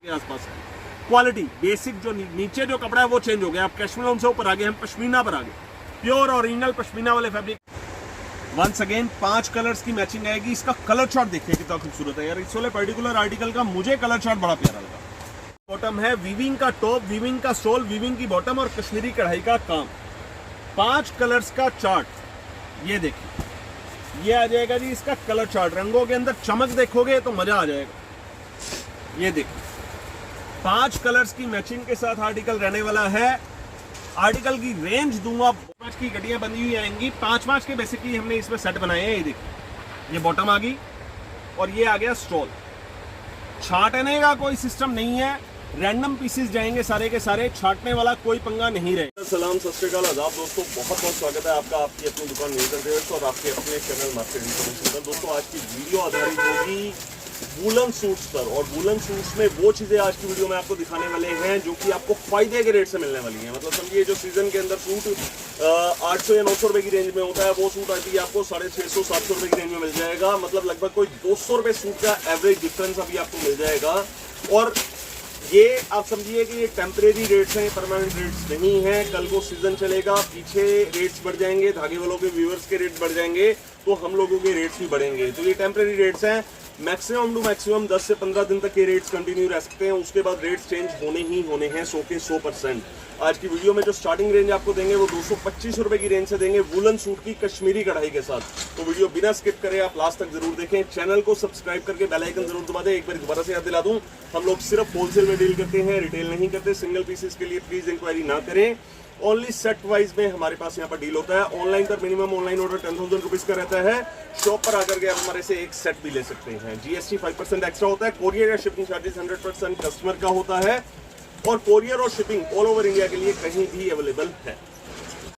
के आसपास है। क्वालिटी बेसिक जो नीचे जो कपड़ा है वो चेंज हो गया, आप कैशमीलोन से ऊपर आ गए, हम पश्मीना पर आ गए, प्योर ओरिजिनल पश्मीना वाले फैब्रिक। वंस अगेन 5 कलर्स की मैचिंग आएगी। इसका कलर चार्ट देखिए कितना खूबसूरत है यार। इस वाले पर्टिकुलर आर्टिकल का मुझे कलर चार्ट बड़ा प्यारा लगा। बॉटम है वीविंग का टॉप, वीविंग का स्टोल, वीविंग की बॉटम और कश्मीरी कढ़ाई का काम। 5 कलर्स का चार्ट ये देखिए, ये आ जाएगा जी इसका कलर चार्ट। रंगों के अंदर चमक देखोगे तो मजा आ जाएगा। ये देखिए 5 कलर्स की मैचिंग के साथ आर्टिकल रहने वाला है। आर्टिकल की रेंज दूंगा, 5 की गड्डियां बनी हुई आएंगी, 5 के बेसिकली हमने इसमें सेट बनाए हैं। ये देखिए ये बॉटम आ गई और ये आ गया स्टॉल। छाटने का कोई सिस्टम नहीं है, रैंडम पीसेस जाएंगे सारे के सारे, छाटने वाला कोई पंगा नहीं रहेगा। सलाम सत श्री अकाल आदाब दोस्तों, बहुत बहुत स्वागत है आपका आपकी अपनी दुकान न्यूज़ ट्रेडर्स और आपके अपने चैनल मार्केट इन्फॉर्मेशन पर। दोस्तों आज की वीडियो आधारित होगी वूलन सूट्स पर, और वूलन सूट्स में वो चीज़ें आज की वीडियो में आपको दिखाने वाले हैं जो कि आपको फायदे के रेट से मिलने वाली हैं। मतलब समझिए जो सीजन के अंदर सूट 800 या 900 रुपए की रेंज में होता है, वो सूट आती है आपको 650-700 रुपए की रेंज में मिल जाएगा। मतलब लगभग कोई 200 रुपए सूट का एवरेज डिफरेंस अभी आपको मिल जाएगा। और ये आप समझिए कि ये टेम्परेरी रेट्स हैं, परमानेंट रेट्स नहीं हैं। कल को सीजन चलेगा, पीछे रेट्स बढ़ जाएंगे, धागे वालों के व्यूअर्स के रेट बढ़ जाएंगे तो हम लोगों के रेट्स भी बढ़ेंगे। तो ये टेम्परेरी रेट्स हैं, मैक्सिमम टू मैक्सिमम 10 से 15 दिन तक के रेट्स कंटिन्यू रह सकते हैं, उसके बाद रेट्स चेंज होने ही होने हैं 100 के 100%। आज की वीडियो में जो स्टार्टिंग रेंज आपको देंगे वो 225 रुपए की रेंज से देंगे, वूलन सूट की कश्मीरी कढ़ाई के साथ। तो वीडियो बिना स्किप करें आप लास्ट तक जरूर देखें। चैनल को सब्सक्राइब करके बेल आइकन जरूर दबा दें। एक बार दोबारा से याद दिला दूं, हम लोग सिर्फ होलसेल में डील करते हैं, रिटेल नहीं करते। सिंगल पीसेस के लिए प्लीज इंक्वायरी ना करें, ओनली सेट वाइज में हमारे पास यहाँ पर डील होता है। ऑनलाइन पर मिनिमम ऑनलाइन ऑर्डर 10,000 रुपीज का रहता है। शॉप पर आकर के आप हमारे से एक सेट भी ले सकते हैं। जीएसटी 5% एक्स्ट्रा होता है। कोरियर या शिपिंग चार्जेस 100% कस्टमर का होता है, और कोरियर और शिपिंग ऑल ओवर इंडिया के लिए कहीं भी अवेलेबल है।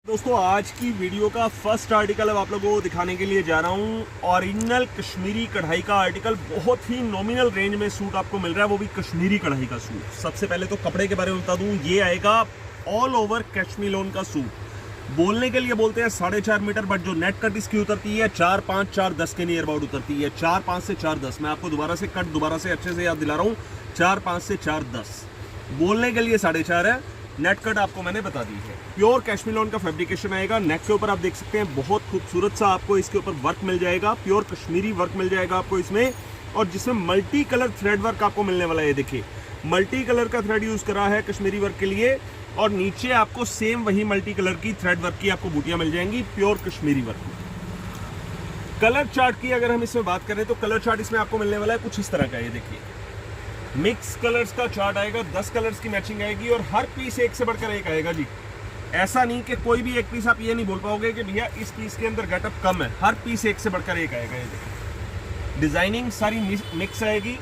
दोस्तों आज की वीडियो का फर्स्ट आर्टिकल अब आप लोगों को दिखाने के लिए जा रहा हूँ। ओरिजिनल कश्मीरी कढ़ाई का आर्टिकल, बहुत ही नॉमिनल रेंज में सूट आपको मिल रहा है, वो भी कश्मीरी कढ़ाई का सूट। सबसे पहले तो कपड़े के बारे में बता दूं, ये आएगा ऑल ओवर कैशमीलोन का सूट। बोलने के लिए बोलते हैं 4.5 मीटर, बट जो नेट कट इसकी उतरती है 4-5 4-10 के नियर अबाउट उतरती है। 4-5 से 4-10, मैं आपको दोबारा से कट दोबारा से अच्छे से याद दिला रहा हूँ, 4-5 से 4-10। बोलने के लिए 4.5 है, नेट कट आपको मैंने बता दी है। प्योर कैशमीलोन का फैब्रिकेशन आएगा। नेक के ऊपर आप देख सकते हैं बहुत खूबसूरत सा आपको इसके ऊपर वर्क मिल जाएगा, प्योर कश्मीरी वर्क मिल जाएगा आपको इसमें, और जिसमें मल्टी कलर थ्रेड वर्क आपको मिलने वाला है। ये देखिए मल्टी कलर का थ्रेड यूज करा है कश्मीरी वर्क के लिए, और नीचे आपको सेम वही मल्टी कलर की थ्रेड वर्क की आपको बूटियां मिल जाएंगी प्योर कश्मीरी वर्क में। कलर चार्ट की अगर हम इसमें बात करें तो कलर चार्ट इसमें आपको मिलने वाला है कुछ इस तरह का। ये देखिए मिक्स कलर्स का चार्ट आएगा, 10 कलर्स की मैचिंग आएगी, और हर पीस एक से बढ़कर एक आएगा जी। ऐसा नहीं कि कोई भी एक पीस आप ये नहीं बोल पाओगे कि भैया इस पीस के अंदर गेटअप कम है, हर पीस एक से बढ़कर एक आएगा। ये देखिए डिजाइनिंग सारी मिक्स आएगी।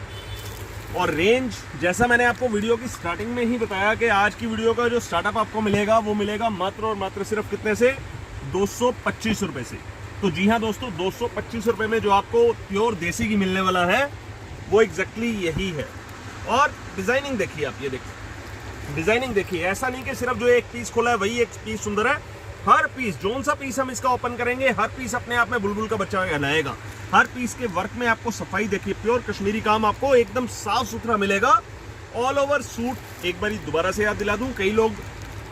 और रेंज जैसा मैंने आपको वीडियो की स्टार्टिंग में ही बताया कि आज की वीडियो का जो स्टार्टअप आपको मिलेगा वो मिलेगा मात्र और मात्र सिर्फ कितने से, 225 रुपए से। तो जी हाँ दोस्तों, 225 रुपए में जो आपको प्योर देसी की मिलने वाला है वो एग्जैक्टली यही है। और डिजाइनिंग देखिए आप, ये देखिए डिजाइनिंग देखिए, ऐसा नहीं कि सिर्फ जो एक पीस खोला है वही एक पीस सुंदर है। हर पीस, जोन सा पीस हम इसका ओपन करेंगे, हर पीस अपने आप में बुलबुल का बच्चा कहलाएगा। हर पीस के वर्क में आपको सफाई देखिए, प्योर कश्मीरी काम आपको एकदम साफ सुथरा मिलेगा। ऑल ओवर सूट एक बार दोबारा से याद दिला दूं, कई लोग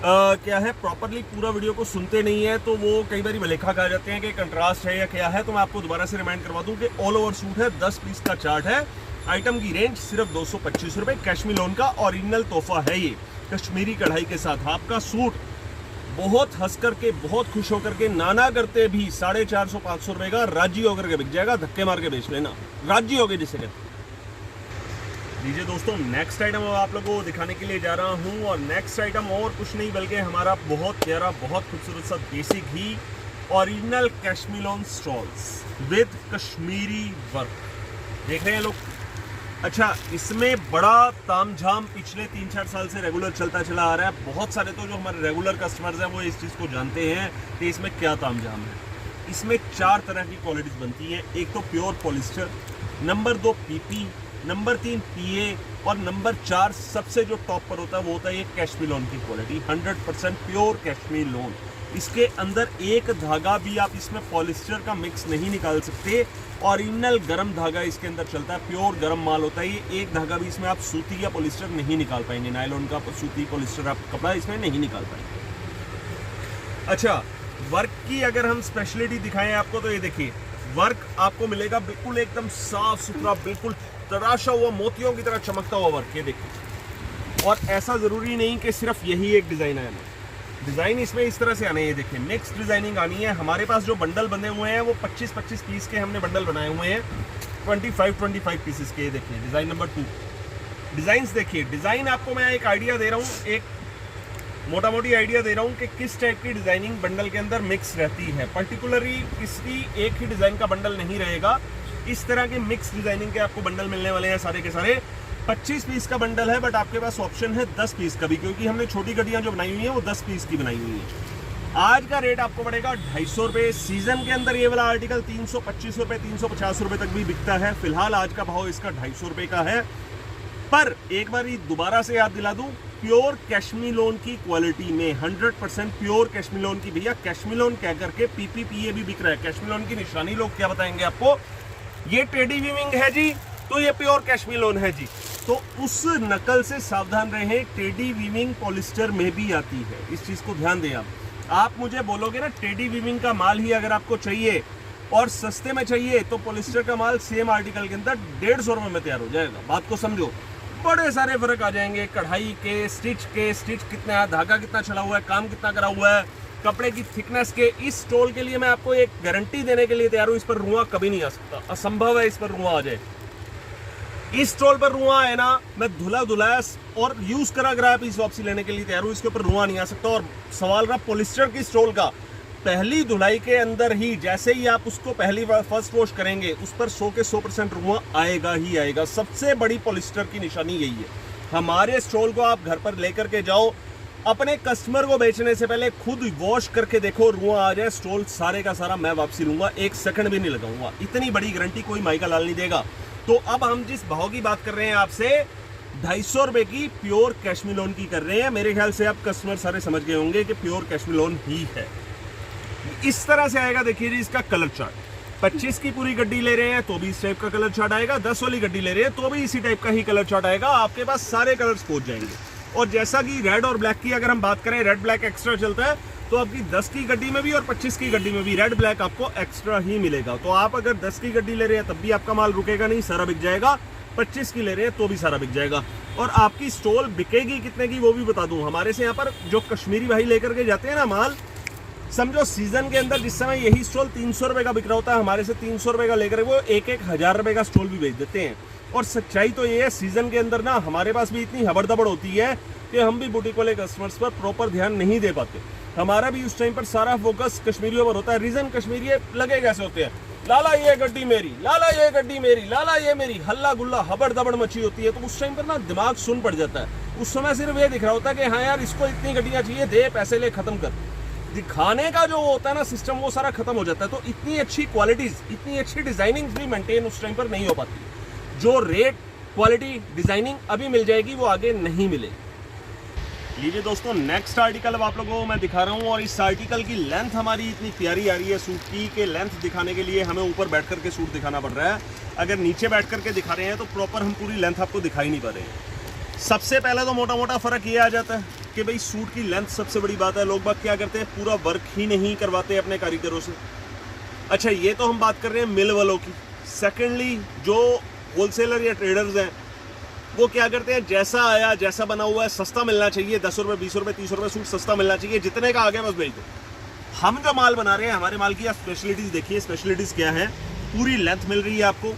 क्या है प्रॉपरली पूरा वीडियो को सुनते नहीं है, तो वो कई बार मलेखा कहा जाते हैं कि कंट्रास्ट है या क्या है। तो मैं आपको दोबारा से रिमाइंड करवा दूं कि ऑल ओवर सूट है, 10 पीस का चार्ट है। आइटम की रेंज सिर्फ 225 रुपए। कैशमीलोन का ओरिजिनल तोहफा है ये, कश्मीरी कढ़ाई के साथ आपका सूट बहुत हंस करके, बहुत खुश होकर के, नाना करते भी 450-500 रुपए का राजी होकर के बिक जाएगा। धक्के मार के बेच लेना, राजी हो गए जिसे कहते। लीजिए दोस्तों नेक्स्ट आइटम आप लोगों को दिखाने के लिए जा रहा हूं, और नेक्स्ट आइटम और कुछ नहीं बल्कि हमारा बहुत प्यारा, बहुत खूबसूरत सा देसी घी original cashmilon stoles with Kashmiri work. देख रहे हैं लोग, अच्छा इसमें बड़ा तामझाम पिछले 3-4 साल से रेगुलर चलता चला आ रहा है। बहुत सारे तो जो हमारे रेगुलर कस्टमर्स हैं वो इस चीज़ को जानते हैं कि इसमें क्या तामझाम है। इसमें 4 तरह की क्वालिटीज बनती हैं। एक तो pure polyester, number 2 PP, number 3 पीए और नंबर 4 सबसे जो टॉप पर होता है वो होता है ये कैश्मीर लोन की क्वालिटी, 100% प्योर कैश्मीर लोन। इसके अंदर एक धागा भी आप इसमें पॉलिस्टर का मिक्स नहीं निकाल सकते, ओरिजिनल गरम धागा इसके अंदर चलता है, प्योर गरम माल होता है ये। एक धागा भी इसमें आप सूती या पॉलिस्टर नहीं निकाल पाएंगे, नायलॉन का सूती पॉलिस्टर आप कपड़ा इसमें नहीं निकाल पाएंगे। अच्छा, वर्क की अगर हम स्पेशलिटी दिखाएं आपको तो ये देखिए, वर्क आपको मिलेगा बिल्कुल एकदम साफ सुथरा, बिल्कुल तराशा हुआ मोतियों की तरह चमकता हुआ वर्क, ये देखिए। और ऐसा जरूरी नहीं कि सिर्फ यही एक डिजाइन है, डिजाइन इसमें इस तरह से आने, ये देखिए मिक्स डिजाइनिंग आनी है। हमारे पास जो बंडल बने हुए हैं वो 25-25 पीस के हमने बंडल बनाए हुए हैं, 25-25 पीसेस के। देखिए डिजाइन नंबर 2, डिजाइन देखिए। डिजाइन आपको मैं एक आइडिया दे रहा हूँ, एक मोटा मोटी आइडिया दे रहा हूँ कि किस टाइप की डिजाइनिंग बंडल के अंदर मिक्स रहती है। पर्टिकुलरली किसी एक ही डिजाइन का बंडल नहीं रहेगा, इस तरह के मिक्स डिजाइनिंग के आपको बंडल मिलने वाले हैं सारे के सारे। 25 पीस का बंडल है, बट आपके पास ऑप्शन है 10 पीस का भी, क्योंकि हमने छोटी गड्डियां जो बनाई हुई हैं वो 10 पीस की बनाई हुई है। आज का रेट आपको पड़ेगा 250 रुपये। सीजन के अंदर ये वाला आर्टिकल 325 रुपये 350 रुपये तक भी बिकता है। फिलहाल आज का भाव इसका 250 रुपये का है। पर एक बार दोबारा से याद दिला दूं, प्योर कैश्मीर लोन की क्वालिटी में 100% प्योर कैश्मीर लोन की। भैया कैश्मीर लोन कह करके पीपीपीए भी बिक रहा है। कैश्मीर लोन की निशानी लोग क्या बताएंगे आपको, ये टेडी वीविंग है जी तो ये प्योर कैश्मीर लोन है जी। तो उस नकल से सावधान रहें, टेडी वीविंग पॉलिस्टर में भी आती है, इस चीज को ध्यान दें। आप मुझे बोलोगे ना टेडी वीविंग का माल ही अगर आपको चाहिए और सस्ते में चाहिए तो पॉलिस्टर का माल सेम आर्टिकल के अंदर 150 रुपये में तैयार हो जाएगा। बात को समझो, बड़े सारे फर्क आ जाएंगे कढ़ाई के, स्टिच कितना है, धागा कितना चला हुआ है, काम कितना करा हुआ है, कपड़े की थिकनेस के। इस स्टोल के लिए मैं आपको एक गारंटी देने के लिए तैयार हूं, इस पर रुआं कभी नहीं आ सकता, असंभव है इस पर रुआं आ जाए। इस स्टोल पर रुआं है ना, मैं धुलाया और यूज करा पीस वापसी लेने के लिए तैयार हूं, इसके ऊपर रुआं नहीं आ सकता। और सवाल रहा पॉलिस्टर की स्टोल का, पहली धुलाई के अंदर ही जैसे ही आप उसको पहली बार फर्स्ट वॉश करेंगे उस पर 100 के 100% रुआं आएगा ही आएगा। सबसे बड़ी पॉलिस्टर की निशानी यही है। हमारे स्टोल को आप घर पर लेकर के जाओ, अपने कस्टमर को बेचने से पहले खुद वॉश करके देखो, रुआं आ जाए स्टोल सारे का सारा मैं वापसी लूंगा, 1 सेकंड भी नहीं लगाऊंगा। इतनी बड़ी गारंटी कोई माइका लाल नहीं देगा। तो अब हम जिस भाव की बात कर रहे हैं आपसे 250 रुपए की प्योर कैश्मीर लोन की कर रहे हैं। मेरे ख्याल से आप कस्टमर सारे समझ गए होंगे कि प्योर कैश्मीर लोन ही है। इस तरह से आएगा, देखिए जी इसका कलर चार्ट। 25 की पूरी गड्डी ले रहे हैं तो भी इस टाइप का कलर चार्ट आएगा, 10 वाली गड्डी ले रहे हैं तो भी इसी टाइप का ही कलर चार्ट आएगा। आपके पास सारे कलर्स पहुंच जाएंगे। और जैसा कि रेड और ब्लैक की अगर हम बात करें, रेड ब्लैक एक्स्ट्रा चलता है, तो आपकी 10 की गड्डी में भी और 25 की गड्डी में भी रेड ब्लैक आपको एक्स्ट्रा ही मिलेगा। तो आप अगर 10 की गड्डी ले रहे हैं तब भी आपका माल रुकेगा नहीं, सारा बिक जाएगा। 25 की ले रहे हैं तो भी सारा बिक जाएगा। और आपकी स्टॉल बिकेगी कितने की वो भी बता दूं, हमारे से यहाँ पर जो कश्मीरी भाई लेकर के जाते हैं ना माल, समझो सीजन के अंदर जिस समय यही स्टॉल 300 रुपए का बिक रहा होता है, हमारे से 300 रुपए का लेकर वो 1,000 रुपए का स्टॉल भी बेच देते हैं। और सच्चाई तो ये है, सीजन के अंदर ना हमारे पास भी इतनी हबड़दबड़ होती है कि हम भी बुटीक वाले कस्टमर्स पर प्रॉपर ध्यान नहीं दे पाते। हमारा भी उस टाइम पर सारा फोकस कश्मीरियों पर होता है। रीजन कश्मीरी लगे कैसे होते हैं, लाला ये गड्डी मेरी, लाला ये गड्डी मेरी, लाला ये मेरी, हल्ला गुल्ला हबड़ दबड़ मची होती है। तो उस टाइम पर ना दिमाग सुन पड़ जाता है। उस समय सिर्फ ये दिख रहा होता है कि हाँ यार इसको इतनी गड्डियां चाहिए, दे पैसे ले, खत्म कर। दिखाने का जो होता है ना सिस्टम, वो सारा खत्म हो जाता है। तो इतनी अच्छी क्वालिटीज, इतनी अच्छी डिजाइनिंग भी मेंटेन उस टाइम पर नहीं हो पाती। जो रेट, क्वालिटी, डिजाइनिंग अभी मिल जाएगी वो आगे नहीं मिलेगी। लीजिए दोस्तों, नेक्स्ट आर्टिकल अब आप लोगों को मैं दिखा रहा हूँ। और इस आर्टिकल की लेंथ हमारी इतनी प्यारी आ रही है सूट की, कि लेंथ दिखाने के लिए हमें ऊपर बैठ करके सूट दिखाना पड़ रहा है। अगर नीचे बैठ करके दिखा रहे हैं तो प्रॉपर हम पूरी लेंथ आपको दिखा ही नहीं पा रहे हैं। सबसे पहले तो मोटा मोटा फर्क ये आ जाता है कि भाई सूट की लेंथ सबसे बड़ी बात है। लोग बाग क्या करते हैं, पूरा वर्क ही नहीं करवाते अपने कारीगरों से। अच्छा, ये तो हम बात कर रहे हैं मिल वालों की। सेकेंडली, जो होलसेलर या ट्रेडर्स हैं वो क्या करते हैं, जैसा आया जैसा बना हुआ है, सस्ता मिलना चाहिए, 10 रुपये 20 रुपये 30 रुपये सूट सस्ता मिलना चाहिए, जितने का आ गया बस भेज दो। हम जो माल बना रहे हैं, हमारे माल की आप स्पेशलिटीज देखिए। स्पेशलिटीज क्या है, पूरी लेंथ मिल रही है आपको,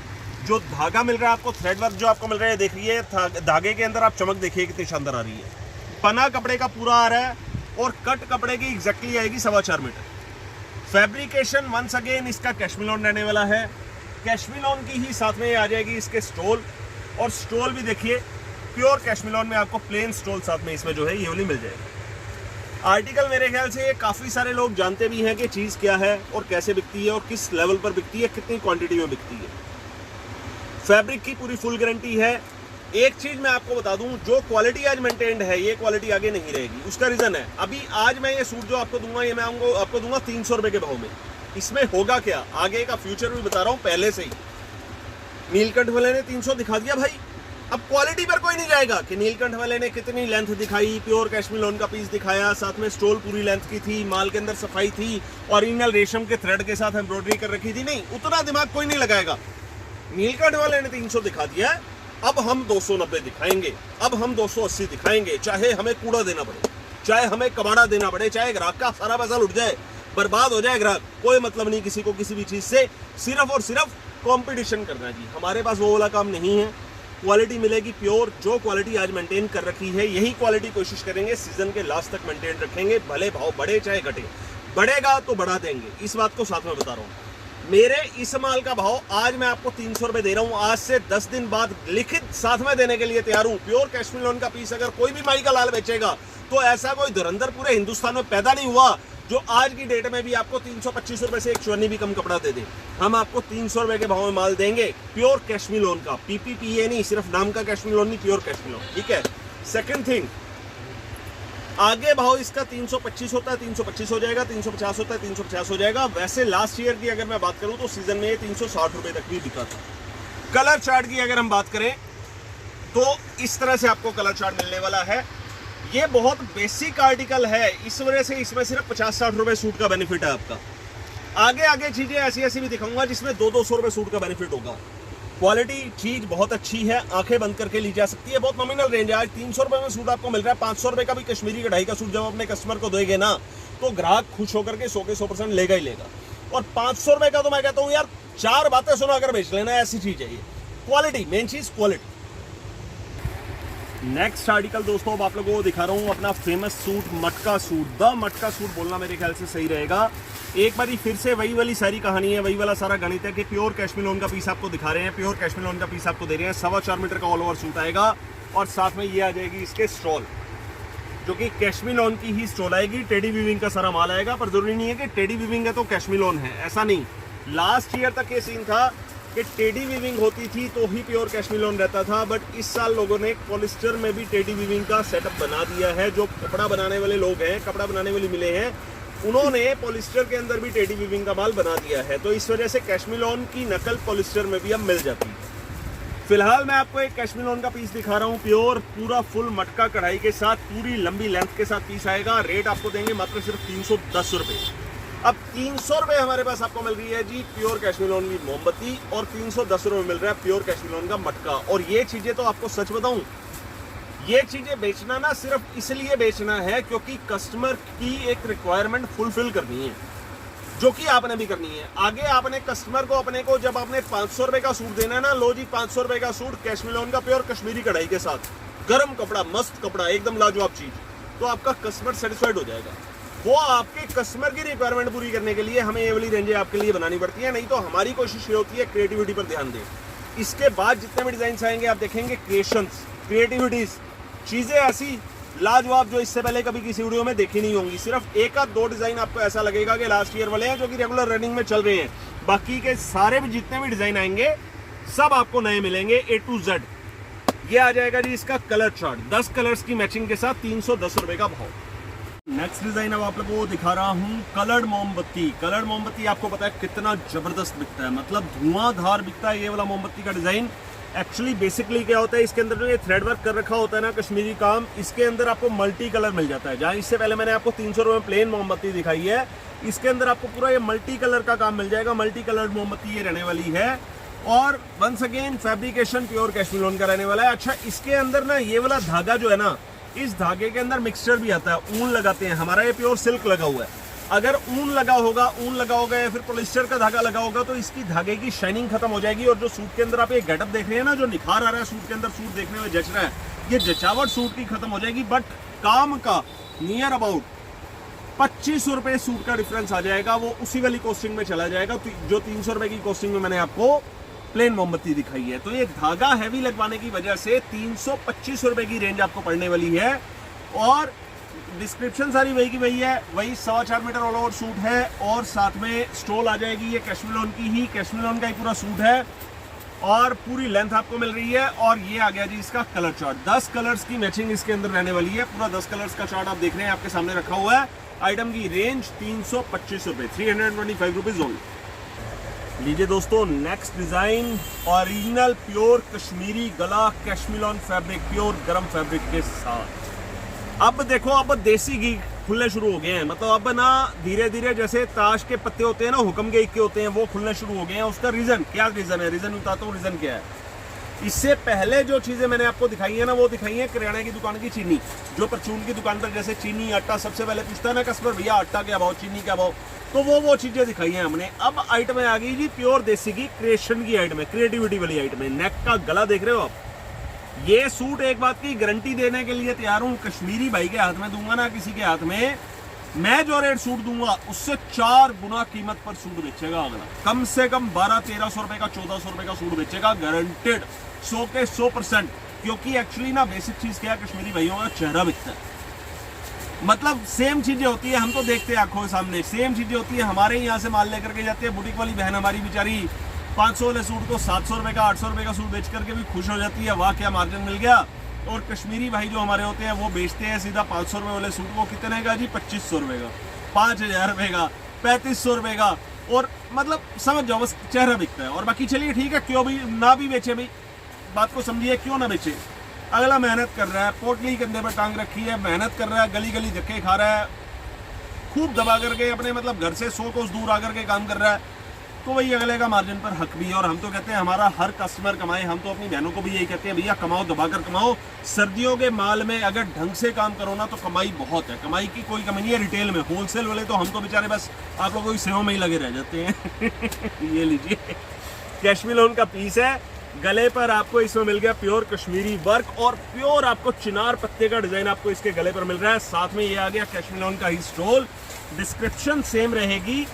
जो धागा मिल रहा है आपको, थ्रेड वर्क जो आपको मिल रहा है, देखिए धागे के अंदर आप चमक देखिए कितनी शानदार आ रही है। पना कपड़े का पूरा आ रहा है और कट कपड़े की एग्जैक्टली आएगी 4.25 मीटर। फैब्रिकेशन वंस अगेन इसका कैश्मीर लोन रहने वाला है। कैश्मीर लोन की ही साथ में आ जाएगी इसके स्टोल, और स्टोल भी देखिए प्योर कैश्मीर लोन में आपको प्लेन स्टोल साथ में इसमें जो है ये वाली मिल जाएगी। आर्टिकल मेरे ख्याल से ये काफ़ी सारे लोग जानते भी हैं कि चीज़ क्या है और कैसे बिकती है और किस लेवल पर बिकती है, कितनी क्वांटिटी में बिकती है। फैब्रिक की पूरी फुल गारंटी है। एक चीज मैं आपको बता दूं, जो क्वालिटी आज मेंटेन्ड है ये क्वालिटी आगे नहीं रहेगी। उसका रीजन है, अभी आज मैं ये सूट जो आपको दूंगा ये मैं आपको दूंगा 300 रुपए के भाव में। इसमें होगा क्या, आगे का फ्यूचर भी बता रहा हूं पहले से ही। नीलकंठ वाले ने 300 दिखा दिया भाई, अब क्वालिटी पर कोई नहीं जाएगा कि नीलकंठ वाले ने कितनी लेंथ दिखाई, प्योर कैश्मीर लोन का पीस दिखाया, साथ में स्टोल पूरी लेंथ की थी, माल के अंदर सफाई थी, ओरिजिनल रेशम के थ्रेड के साथ एम्ब्रॉयडरी कर रखी थी। नहीं, उतना दिमाग कोई नहीं लगाएगा। नीलकंठ वाले ने 300 दिखा दिया, अब हम 290 दिखाएंगे, अब हम 280 दिखाएंगे, चाहे हमें कूड़ा देना पड़े, चाहे हमें कबाड़ा देना पड़े, चाहे ग्राहक का सारा पैसा लुट जाए, बर्बाद हो जाए ग्राहक, कोई मतलब नहीं किसी को किसी भी चीज से। सिर्फ और सिर्फ कंपटीशन करना जी, हमारे पास वो वाला काम नहीं है। क्वालिटी मिलेगी प्योर, जो क्वालिटी आज मेंटेन कर रखी है यही क्वालिटी कोशिश करेंगे सीजन के लास्ट तक मेंटेन रखेंगे, भले भाव बढ़े चाहे घटे। बढ़ेगा तो बढ़ा देंगे, इस बात को साथ में बता रहा हूँ। मेरे इस माल का भाव आज मैं आपको 300 रुपए दे रहा हूं, आज से 10 दिन बाद लिखित साथ में देने के लिए तैयार हूं। प्योर कैश्मीर लोन का पीस अगर कोई भी माई का लाल बेचेगा तो ऐसा कोई धुरंधर पूरे हिंदुस्तान में पैदा नहीं हुआ जो आज की डेट में भी आपको 325 रुपए से एक चुन्नी भी कम कपड़ा दे दे। हम आपको 300 रुपए के भाव में माल देंगे, प्योर कैश्मीर लोन का, पीपीपीए नहीं, सिर्फ नाम का कैश्मीर लोन नहीं, प्योर कैश्मीर लोन। ठीक है। सेकंड थिंग, आगे भाव इसका 325 होता है, 325 हो जाएगा, 350 होता है, 350 हो जाएगा। वैसे लास्ट ईयर की अगर मैं बात करूं तो सीजन में ये 360 रुपए तक भी बिका था। कलर चार्ट की अगर हम बात करें तो इस तरह से आपको कलर चार्ट मिलने वाला है। ये बहुत बेसिक आर्टिकल है, इस वजह से इसमें सिर्फ 50-60 रुपए सूट का बेनिफिट है आपका। आगे आगे चीजें ऐसी ऐसी भी दिखाऊंगा जिसमें 200-200 रुपए सूट का बेनिफिट होगा। क्वालिटी चीज बहुत अच्छी है, आंखें बंद करके ली जा सकती है। बहुत नॉमिनल रेंज है, आज 300 रुपए में सूट आपको मिल रहा है। 500 रुपए का भी कश्मीरी कढ़ाई का सूट जब अपने कस्टमर को देंगे ना तो ग्राहक खुश होकर के 100 के 100% लेगा ही लेगा। और 500 रुपए का तो मैं कहता हूँ यार 4 बातें सुना कर बेच लेना, ऐसी चीज है ये। क्वालिटी, मेन चीज क्वालिटी। नेक्स्ट आर्टिकल दोस्तों अब आप लोगों को दिखा रहा हूँ अपना फेमस सूट, मटका सूट। द मटका सूट बोलना मेरे ख्याल से सही रहेगा। एक बारी फिर से वही वाली सारी कहानी है, वही वाला सारा गणित है कि प्योर कैश्मीर लोन का पीस आपको दिखा रहे हैं, प्योर कैश्मीर लोन का पीस आपको दे रहे हैं। 4.25 मीटर का ऑल ओवर सूट आएगा और साथ में ये आ जाएगी इसके स्टॉल, जो कि कैश्मीर लोन की ही स्टॉल आएगी। टेडी वीविंग का सारा माल आएगा, पर जरूरी नहीं है कि टेडी वीविंग है तो कैश्मीर लोन है, ऐसा नहीं। लास्ट ईयर तक ये सीन था कि टेडी वीविंग होती थी तो ही प्योर कैश्मीर लोन रहता था, बट इस साल लोगों ने पॉलिस्टर में भी टेडी वीविंग का सेटअप बना दिया है। जो कपड़ा बनाने वाले लोग हैं, कपड़ा बनाने वाले मिले हैं, उन्होंने पॉलिस्टर के अंदर भी टेडी वीविंग का माल बना दिया है। तो इस वजह से कैश्मीर लोन की नकल पॉलिस्टर में भी अब मिल जाती है। फिलहाल मैं आपको एक कैश्मीर लोन का पीस दिखा रहा हूँ, प्योर पूरा फुल मटका कढ़ाई के साथ, पूरी लंबी लेंथ के साथ पीस आएगा। रेट आपको देंगे मात्र सिर्फ 310 रुपए। अब 300 रुपए हमारे पास आपको मिल रही है जी प्योर कैश्मीर लोन की मोमबत्ती, और 310 रुपए मिल रहा है प्योर कैश्मीर लोन का मटका। और ये चीजें तो आपको सच बताऊं, ये चीजें बेचना ना सिर्फ इसलिए बेचना है क्योंकि कस्टमर की एक रिक्वायरमेंट फुलफिल करनी है, जो कि आपने भी करनी है। आगे आपने कस्टमर को अपने को जब आपने 500 रुपए का सूट देना है ना, लो जी 500 रुपए का सूट कैश्मीर लोन का प्योर कश्मीरी कढ़ाई के साथ, गर्म कपड़ा, मस्त कपड़ा, एकदम लाजवाब चीज, तो आपका कस्टमर सेटिस्फाइड हो जाएगा। वो आपके कस्टमर की रिक्वायरमेंट पूरी करने के लिए हमें ये वाली रेंजें आपके लिए बनानी पड़ती है, नहीं तो हमारी कोशिश ये होती है क्रिएटिविटी पर ध्यान दें। इसके बाद जितने भी डिजाइन आएंगे आप देखेंगे क्रिएशंस, क्रिएटिविटीज, चीजें ऐसी लाजवाब जो इससे पहले कभी किसी वीडियो में देखी नहीं होंगी। सिर्फ एक आध 2 डिजाइन आपको ऐसा लगेगा कि लास्ट ईयर वाले हैं जो कि रेगुलर रनिंग में चल रहे हैं, बाकी के सारे भी जितने भी डिजाइन आएंगे सब आपको नए मिलेंगे A to Z। ये आ जाएगा जी इसका कलर चार्ट, 10 कलर्स की मैचिंग के साथ 310 रुपए का भाव। नेक्स्ट डिजाइन अब आप लोगों को दिखा रहा हूँ कलर्ड मोमबत्ती। कलर्ड मोमबत्ती आपको पता है कितना जबरदस्त बिकता है, मतलब धुआंधार बिकता है ये वाला मोमबत्ती का डिजाइन। एक्चुअली बेसिकली क्या होता है, इसके अंदर जो ये थ्रेड वर्क कर रखा होता है ना कश्मीरी काम, इसके अंदर आपको मल्टी कलर मिल जाता है। जहाँ इससे पहले मैंने आपको 300 रुपए में प्लेन मोमबत्ती दिखाई है, इसके अंदर आपको पूरा ये मल्टी कलर का काम मिल जाएगा। मल्टी कलर मोमबत्ती ये रहने वाली है, और once again fabrication pure cashmilon का रहने वाला है। अच्छा, इसके अंदर ना ये वाला धागा जो है ना, इस धागे के अंदर मिक्सचर भी आता है, ऊन लगाते हैं। हमारा ये प्योर सिल्क लगा हुआ है, अगर ऊन लगा होगा या फिर पॉलिस्टर का धागा लगा होगा तो इसकी धागे की शाइनिंग खत्म हो जाएगी। और जो सूट के अंदर आप ये गेटअप देख रहे हैं ना, जो निखार आ रहा है सूट के अंदर, सूट देखने में जच रहा है, ये जचावट सूट की खत्म हो जाएगी। बट काम का नियर अबाउट 25 रुपए सूट का डिफरेंस आ जाएगा, वो उसी वाली कॉस्टिंग में चला जाएगा जो 300 रुपए की कॉस्टिंग में मैंने आपको प्लेन मोमबत्ती दिखाई है। तो ये धागा हैवी लगवाने की वजह से 325 रुपए की रेंज आपको पड़ने वाली है। और डिस्क्रिप्शन सारी वही की वही है, वही 4.25 मीटर ऑल ओवर सूट है, और साथ में स्टोल आ जाएगी। ये कैश्मीर लोन की ही, कैश्मीर लोन का ही पूरा सूट है। और पूरी लेंथ आपको मिल रही है। और ये आ गया जी इसका कलर चार्ट, 10 कलर्स की मैचिंग इसके अंदर रहने वाली है। पूरा 10 कलर्स का चार्ट आप देख रहे हैं, आपके सामने रखा हुआ है। आइटम की रेंज 325 रुपए, 325 रुपीज ओनली। लीजिए दोस्तों, next design original pure Kashmiri गला कैशमिलॉन फैब्रिक, प्योर गरम फैब्रिक के साथ। अब देखो, अब देसी घी खुलने शुरू हो गए हैं। मतलब अब ना धीरे धीरे जैसे ताश के पत्ते होते हैं ना, हुक्म के इक्के होते हैं, वो खुलने शुरू हो गए हैं। उसका रीजन क्या, रीजन है, रीजन बताता हूँ रीजन क्या है। इससे पहले जो चीजें मैंने आपको दिखाई है ना, वो दिखाई है किराना की दुकान की चीनी। जो परचून की दुकान पर जैसे चीनी आटा सबसे पहले पूछता है ना कस्टमर, भैया आटा क्या भाव, चीनी क्या भाव, तो वो चीजें दिखाई हैं हमने। अब आइटम आ गई जी प्योर देसी की क्रिएशन की आइटम है, क्रिएटिविटी वाली आइटम है। नेक का गला देख रहे हो आप। ये सूट एक बात की गारंटी देने के लिए तैयार हूं, कश्मीरी भाई के हाथ में दूंगा ना किसी के हाथ में, मैं जो रेट सूट दूंगा उससे 4 गुना कीमत पर सूट बेचेगा अगला। कम से कम 1200-1300 रुपए का, 1400 रुपए का सूट बेचेगा गारंटेड, 100 के 100%। क्योंकि एक्चुअली ना बेसिक चीज क्या है, कश्मीरी भाइयों का चेहरा बिकता है। मतलब सेम चीजें होती है, हम तो देखते हैं आंखों के सामने, सेम चीजें होती है। हमारे यहाँ से माल लेकर के जाते हैं, बुटीक वाली बहन हमारी बेचारी 500 वाले सूट को 700 रुपए का, 800 रुपए का सूट बेच करके भी खुश हो जाती है, वाह क्या मार्जिन मिल गया। और कश्मीरी भाई जो हमारे होते हैं वो बेचते हैं सीधा 500 रुपए वाले सूट को कितने का जी, 2500 रुपए का, 5000 रुपए का, 3500 रुपए का। और मतलब समझ जाओ, बस चेहरा बिकता है। और बाकी चलिए ठीक है, क्यों भी ना भी बेचे भाई, बात को समझिए, क्यों ना बेचे। अगला मेहनत कर रहा है, पोटली कंधे पर टांग रखी है, मेहनत कर रहा है, गली गली धक्के खा रहा है, खूब दबा करके अपने मतलब घर से 100 कोस दूर आकर के काम कर रहा है, तो वही अगले का मार्जिन पर हक भी है। और हम तो कहते हैं हमारा हर कस्टमर कमाए। हम तो अपनी बहनों को भी यही कहते हैं, भैया कमाओ, दबाकर कमाओ। सर्दियों के माल में अगर ढंग से काम करो ना तो कमाई बहुत है, कमाई की कोई कमी नहीं है। रिटेल में, होलसेल वाले तो हम तो बेचारे बस आप लोगों की सेवा में ही लगे रह जाते हैं। ये लीजिए, कैशमिलॉन का पीस है, गले पर आपको इसमें मिल गया प्योर कश्मीरी वर्क और प्योर आपको चिनार पत्ते का डिजाइन आपको इसके गले पर मिल रहा है। साथ में ये आ गया कैशमिलॉन का ही स्टोल। डिस्क्रिप्शन सेम रहेगी,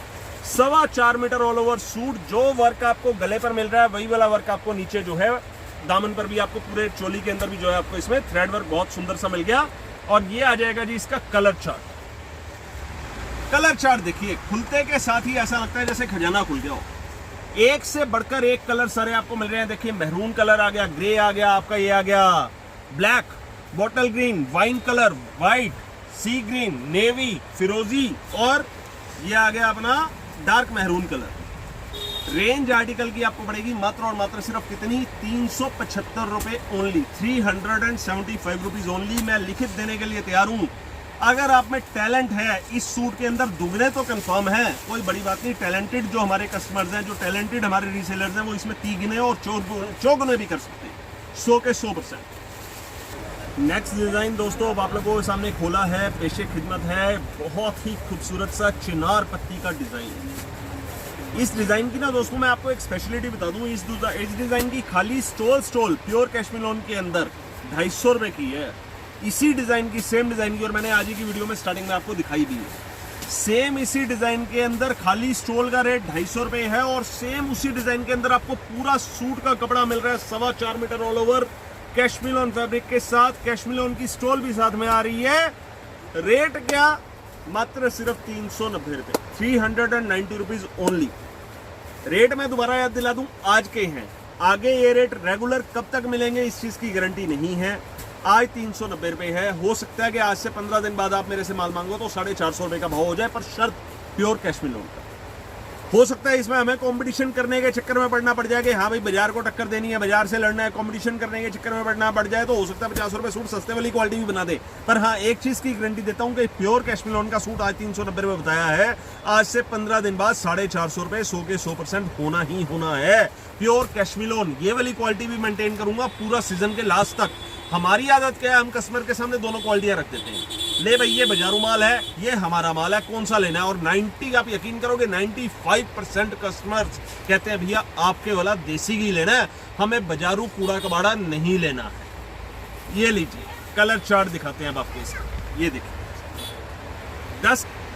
4.25 मीटर ऑल ओवर सूट। जो वर्क आपको गले पर मिल रहा है वही वाला वर्क आपको नीचे जो है दामन पर भी आपको, पूरे चोली के अंदर भी जो है आपको इसमें थ्रेड वर्क बहुत सुंदर सा मिल गया। और ये आ जाएगा जी इसका कलर चार्ट। कलर चार्ट देखिए, खुलते के साथ ही ऐसा लगता है जैसे खजाना खुल गया हो। एक से बढ़कर एक कलर सारे आपको मिल रहे हैं। देखिए, मैरून कलर आ गया, ग्रे आ गया आपका, ये आ गया black, bottle green, wine colour, white, sea green, navy, फिरोजी और ये आ गया अपना dark maroon colour. Range article की आपको पड़ेगी मात्र और मात्र सिर्फ कितनी, 375 रुपए ओनली, 375 रुपीज ओनली। मैं लिखित देने के लिए तैयार हूं। अगर आप में टैलेंट है इस सूट के अंदर, दुगने तो कंफर्म है, कोई बड़ी बात नहीं। टैलेंटेड जो हमारे कस्टमर्स हैं, जो टैलेंटेड हमारे रीसेलर्स हैं, वो इसमें तीगने और चौगुने भी कर सकते हैं, 100 के 100%। नेक्स्ट डिजाइन दोस्तों अब आप लोगों के सामने खोला है, पेशे खिदमत है, बहुत ही खूबसूरत सा चिनार पत्ती का डिजाइन। इस डिजाइन की ना दोस्तों मैं आपको एक स्पेशलिटी बता दूं, इस डिजाइन की खाली स्टोल प्योर कैशमिलॉन के अंदर 250 रुपए की है। इसी डिजाइन की, सेम डिजाइन की, और मैंने आज ही की वीडियो में स्टार्टिंग में आपको दिखाई भी है। सेम इसी डिजाइन के अंदर खाली स्टोल का रेट 250 रुपए है। और सेम उसी डिजाइन के अंदर आपको पूरा सूट का कपड़ा मिल रहा है 4.25 metre all over Cashmilon fabric के साथ। कैशमिलॉन की स्टोल भी साथ में आ रही है। रेट क्या, मात्र सिर्फ 390 रुपए, 390 रुपीज ओनली। रेट मैं दोबारा याद दिला दूं, आज के हैं, आगे ये रेट रेगुलर कब तक मिलेंगे इस चीज की गारंटी नहीं है। आज 390 रुपए है, हो सकता है कि आज से 15 दिन बाद आप मेरे से माल मांगो तो 450 रुपए का भाव हो जाए, पर शर्त प्योर कैशमिलॉन का। हो सकता है इसमें हमें कंपटीशन करने के चक्कर में पड़ना पड़ जाए कि हाँ भाई बाजार को टक्कर देनी है, बाजार से लड़ना है, कंपटीशन करने के चक्कर में पड़ना पड़ जाए, तो हो सकता है 50 रुपए सूट सस्ते वाली क्वालिटी भी बना दे। पर हाँ, एक चीज की गारंटी देता हूँ कि प्योर कैशमिलॉन का सूट आज 390 रुपए बताया है, आज से 15 दिन बाद 450 रुपए, 100 के 100% होना ही होना है। प्योर कैशमिलॉन, ये वाली क्वालिटी भी मेंटेन करूंगा पूरा सीजन के लास्ट तक। हमारी आदत क्या है, हम कस्टमर के सामने दोनों क्वालिटियां रख देते हैं। ले भाई, ये बाजारू माल है, ये हमारा माल है, कौन सा लेना है। और 90, आप यकीन करोगे 95% कस्टमर्स कहते हैं भैया आपके वाला देसी घी लेना है, हमें बाजारू कूड़ा कबाड़ा नहीं लेना है। ये लीजिए कलर चार्ट दिखाते हैं अब आपको इसका। ये देखिए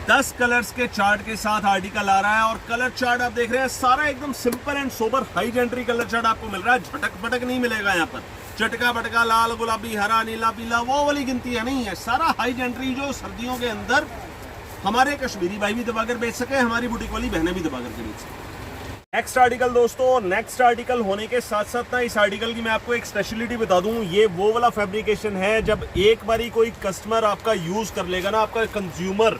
10 कलर्स के चार्ट के साथ आर्टिकल आ रहा है। और कलर चार्ट आप देख रहे हैं सारा एकदम simple and sober high gentry colour chart आपको मिल रहा है। झटक पटक नहीं मिलेगा यहाँ पर, चटका बटका, लाल गुलाबी, हरा नीला पीला, वो वाली गिनती है नहीं है। सारा हाई जेंट्री जो सर्दियों के अंदर हमारे कश्मीरी भाई भी दबाकर बेच सके, हमारी बुटीक वाली बहनें भी दबाकर के बेच सके। नेक्स्ट आर्टिकल दोस्तों, नेक्स्ट आर्टिकल होने के साथ साथ ना इस आर्टिकल की मैं आपको एक स्पेशलिटी बता दूं, ये वो वाला फैब्रिकेशन है जब एक बारी कोई कस्टमर आपका यूज कर लेगा ना, आपका कंज्यूमर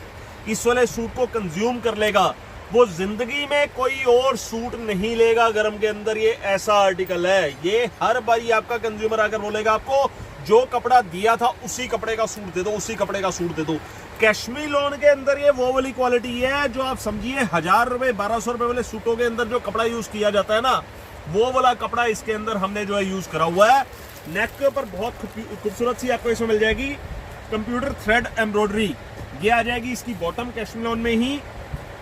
इस वाले सूट को कंज्यूम कर लेगा, वो जिंदगी में कोई और सूट नहीं लेगा गरम के अंदर। ये ऐसा आर्टिकल है, ये हर बारी आपका कंज्यूमर आकर बोलेगा आपको जो कपड़ा दिया था उसी कपड़े का सूट दे दो, उसी कपड़े का सूट दे दो। कश्मीर लॉन के अंदर ये वो वाली क्वालिटी है जो आप समझिए 1000 रुपए 1200 रुपए वाले सूटों के अंदर जो कपड़ा यूज किया जाता है ना, वो वाला कपड़ा इसके अंदर हमने जो है यूज करा हुआ है। नेक के ऊपर बहुत खूबसूरत सी आपको इसमें मिल जाएगी कंप्यूटर थ्रेड एम्ब्रॉयडरी, ये आ जाएगी इसकी बॉटम कश्मीर लॉन में ही,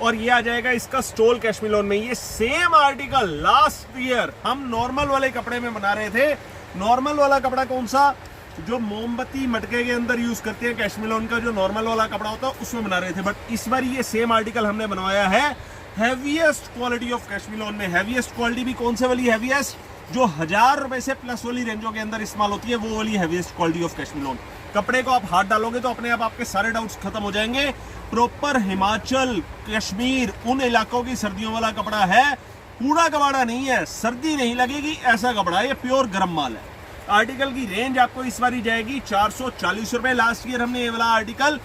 और ये आ जाएगा इसका स्टोल कश्मीर लॉन में। ये सेम आर्टिकल लास्ट ईयर हम नॉर्मल वाले कपड़े में बना रहे थे। नॉर्मल वाला कपड़ा कौन सा, जो मोमबत्ती मटके के अंदर यूज करते हैं कैशमिल लॉन का जो नॉर्मल वाला कपड़ा होता है उसमें बना रहे थे, बट इस बार ये सेम आर्टिकल हमने बनवाया है हैवीएस्ट क्वालिटी ऑफ कैशमिल लॉन में। हैवीएस्ट क्वालिटी भी कौन से वाली हैवीएस्ट, जो 1000 रुपए से प्लस वाली रेंजों के अंदर इस्तेमाल होती है, वो वाली हैवीएस्ट क्वालिटी ऑफ कैशमिल लॉन। कपड़े को आप हाथ डालोगे तो अपने आप आपके सारे डाउट्स खत्म हो जाएंगे। प्रॉपर हिमाचल कश्मीर उन इलाकों की सर्दियों वाला कपड़ा है, कूड़ा कबाड़ा नहीं है, सर्दी नहीं लगेगी ऐसा कपड़ा है, ये प्योर गर्म माल है। आर्टिकल की रेंज आपको इस बार जाएगी 440 रुपए। लास्ट ईयर हमने ये वाला article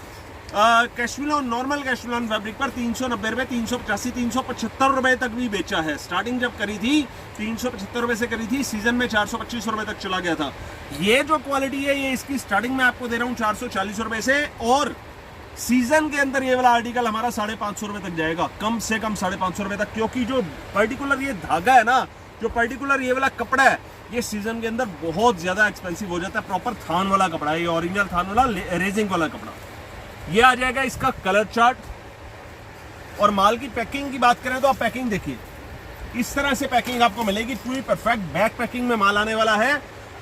cashmilon normal cashmilon fabric पर 390 रुपए 385 375 रुपए तक भी बेचा है। स्टार्टिंग जब करी थी 375 रुपए से करी थी, सीजन में 425 रुपए तक चला गया था। ये जो क्वालिटी है ये इसकी स्टार्टिंग में आपको दे रहा हूँ 440 रुपए से, और सीजन के अंदर ये वाला आर्टिकल हमारा 550 रुपए तक जाएगा, कम से कम 550 रुपए तक, क्योंकि जो पर्टिकुलर ये धागा है ना, जो पर्टिकुलर ये वाला कपड़ा है, ये सीजन के अंदर बहुत ज्यादा एक्सपेंसिव हो जाता है। प्रॉपर थान वाला कपड़ा है, ये ओरिजिनल थान वाला रेजिंग वाला कपड़ा। ये आ जाएगा इसका कलर चार्ट, और माल की पैकिंग की बात करें तो आप पैकिंग देखिए, इस तरह से पैकिंग आपको मिलेगी, पूरी परफेक्ट बैक पैकिंग में माल आने वाला है।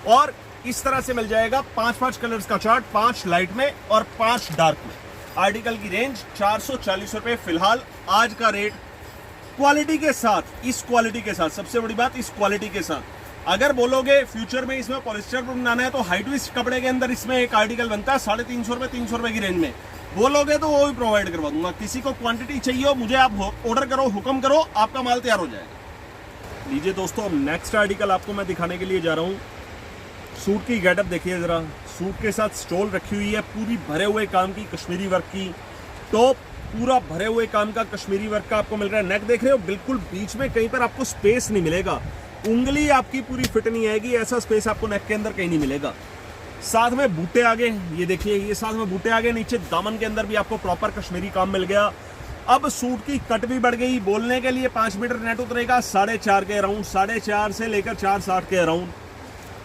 और इस तरह से मिल जाएगा 5-5 कलर्स का चार्ट, 5 लाइट में और 5 डार्क में। आर्टिकल की रेंज 440 रुपए फिलहाल आज का रेट, क्वालिटी के साथ, इस क्वालिटी के साथ, सबसे बड़ी बात इस क्वालिटी के साथ। अगर बोलोगे फ्यूचर में इसमें पॉलिस्टर बनाना है तो हाई ट्विस्ट कपड़े के अंदर इसमें एक आर्टिकल बनता है 350 रुपए 300 रुपए की रेंज में, बोलोगे तो वो भी प्रोवाइड करवा दूंगा। किसी को क्वांटिटी चाहिए हो, मुझे आप ऑर्डर करो, हुक्म करो, आपका माल तैयार हो जाएगा। लीजिए दोस्तों, नेक्स्ट आर्टिकल आपको मैं दिखाने के लिए जा रहा हूँ। सूट की गेटअप देखिए जरा, सूट के साथ स्टोल रखी हुई है, पूरी भरे हुए काम की कश्मीरी वर्क की, टॉप पूरा भरे हुए काम का कश्मीरी वर्क का आपको मिल रहा है। नेक देख रहे हो, बिल्कुल बीच में कहीं पर आपको स्पेस नहीं मिलेगा, उंगली आपकी पूरी फिट नहीं आएगी, ऐसा स्पेस आपको नेक के अंदर कहीं नहीं मिलेगा। साथ में बूटे आगे, ये देखिए, ये साथ में बूटे आगे, नीचे दामन के अंदर भी आपको प्रॉपर कश्मीरी काम मिल गया। अब सूट की कट भी बढ़ गई, बोलने के लिए 5 मीटर नेट उतरेगा 4.5 के अराउंड, 4.5 से लेकर 4.60 के अराउंड।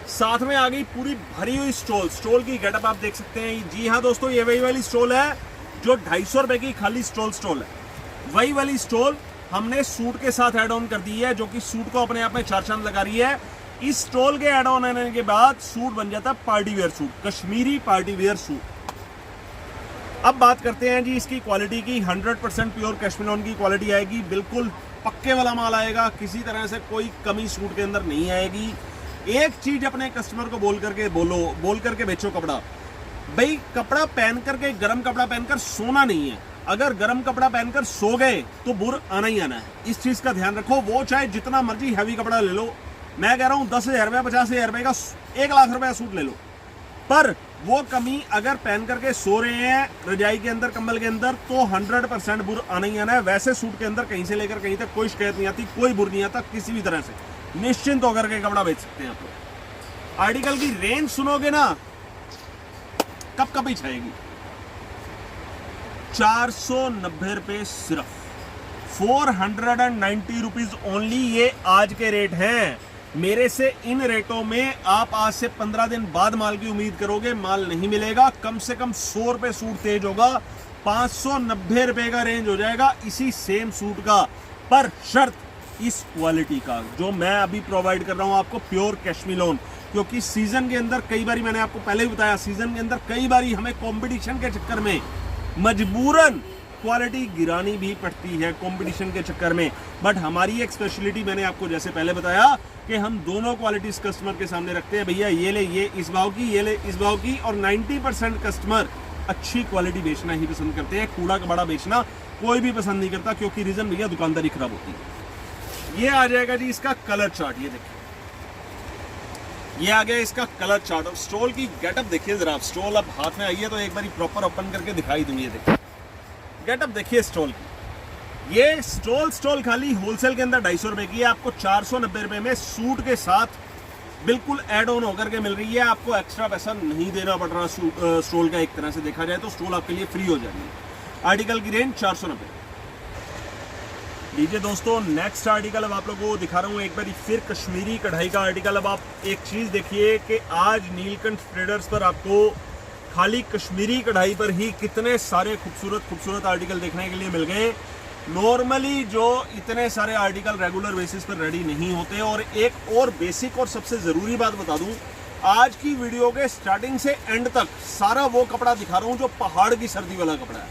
साथ में आ गई पूरी भरी हुई स्टोल, स्टोल की गेटअप आप देख सकते हैं। जी हाँ दोस्तों, ये वही वाली स्टोल है जो 250 रुपए की खाली स्टोल है, वही वाली स्टोल हमने सूट के साथ ऐड ऑन कर दी है, जो कि सूट को अपने आप में 4 चांद लगा रही है। इस स्टोल के ऐड ऑन आने के बाद सूट बन जाता है party wear suit, Kashmiri party wear suit. अब बात करते हैं जी इसकी क्वालिटी की। 100% प्योर कश्मीर लॉन की क्वालिटी आएगी, बिल्कुल पक्के वाला माल आएगा, किसी तरह से कोई कमी सूट के अंदर नहीं आएगी। एक चीज अपने कस्टमर को बोल करके बेचो कपड़ा, भाई कपड़ा पहन करके, गर्म कपड़ा पहनकर सोना नहीं है। अगर गर्म कपड़ा पहनकर सो गए तो बुर आना ही आना है, इस चीज का ध्यान रखो। वो चाहे जितना मर्जी हैवी कपड़ा ले लो, मैं कह रहा हूं 10,000 रुपये 50,000 रुपये का 1 लाख रुपए का सूट ले लो, पर वो कमी अगर पहन करके सो रहे हैं रजाई के अंदर, कंबल के अंदर, तो 100% बुर आना ही आना है। वैसे सूट के अंदर कहीं से लेकर कहीं तक कोई शिकायत नहीं आती, कोई बुर नहीं आता, किसी भी तरह से निश्चिंत होकर के कपड़ा बेच सकते हैं आप लोग। आर्टिकल की रेंज सुनोगे ना, कब कब ही छाएगी। 490 रुपए सिर्फ, 490 रुपीज ओनली, ये आज के रेट हैं। मेरे से इन रेटों में आप आज से 15 दिन बाद माल की उम्मीद करोगे, माल नहीं मिलेगा। कम से कम 100 रुपए सूट तेज होगा, 590 रुपए का रेंज हो जाएगा इसी सेम सूट का, पर शर्त इस क्वालिटी का जो मैं अभी प्रोवाइड कर रहा हूं आपको, प्योर कश्मीर लॉन। क्योंकि सीजन के अंदर कई बारी, मैंने आपको पहले ही बताया, सीजन के अंदर कई बारी हमें कंपटीशन के चक्कर में मजबूरन क्वालिटी गिरानी भी पड़ती है कंपटीशन के चक्कर में। बट हमारी एक स्पेशलिटी, मैंने आपको जैसे पहले बताया कि हम दोनों क्वालिटीज कस्टमर के सामने रखते हैं। भैया ये ले, ये इस भाव की, ये ले इस भाव की। और 90% कस्टमर अच्छी क्वालिटी बेचना ही पसंद करते हैं, कूड़ा कबाड़ा बेचना कोई भी पसंद नहीं करता, क्योंकि रीजन भैया दुकानदारी खराब होती है। ये आ जाएगा जी इसका कलर चार्ट, ये देखिए ये आ गया इसका कलर चार्ट। और स्टॉल की गेटअप देखिए जरा आप, स्टॉल अब हाथ में आई है तो एक बार प्रॉपर ओपन करके दिखाई दूंगी। ये देखिए गेटअप देखिए स्टॉल की। ये स्टॉल खाली होलसेल के अंदर 250 रुपए की है, आपको 490 रुपए में सूट के साथ बिल्कुल एड ऑन होकर के मिल रही है। आपको एक्स्ट्रा पैसा नहीं देना पड़ रहा स्टॉल का, एक तरह से देखा जाए तो स्टॉल आपके लिए फ्री हो जाएगी। आर्टिकल की रेंज 490। लीजिए दोस्तों नेक्स्ट आर्टिकल अब आप लोगों को दिखा रहा हूँ एक बार फिर कश्मीरी कढ़ाई का आर्टिकल। अब आप एक चीज देखिए कि आज नीलकंठ ट्रेडर्स पर आपको खाली कश्मीरी कढ़ाई पर ही कितने सारे खूबसूरत आर्टिकल देखने के लिए मिल गए। नॉर्मली जो इतने सारे आर्टिकल रेगुलर बेसिस पर रेडी नहीं होते। और एक और बेसिक और सबसे ज़रूरी बात बता दूं, आज की वीडियो के स्टार्टिंग से एंड तक सारा वो कपड़ा दिखा रहा हूं जो पहाड़ की सर्दी वाला कपड़ा है,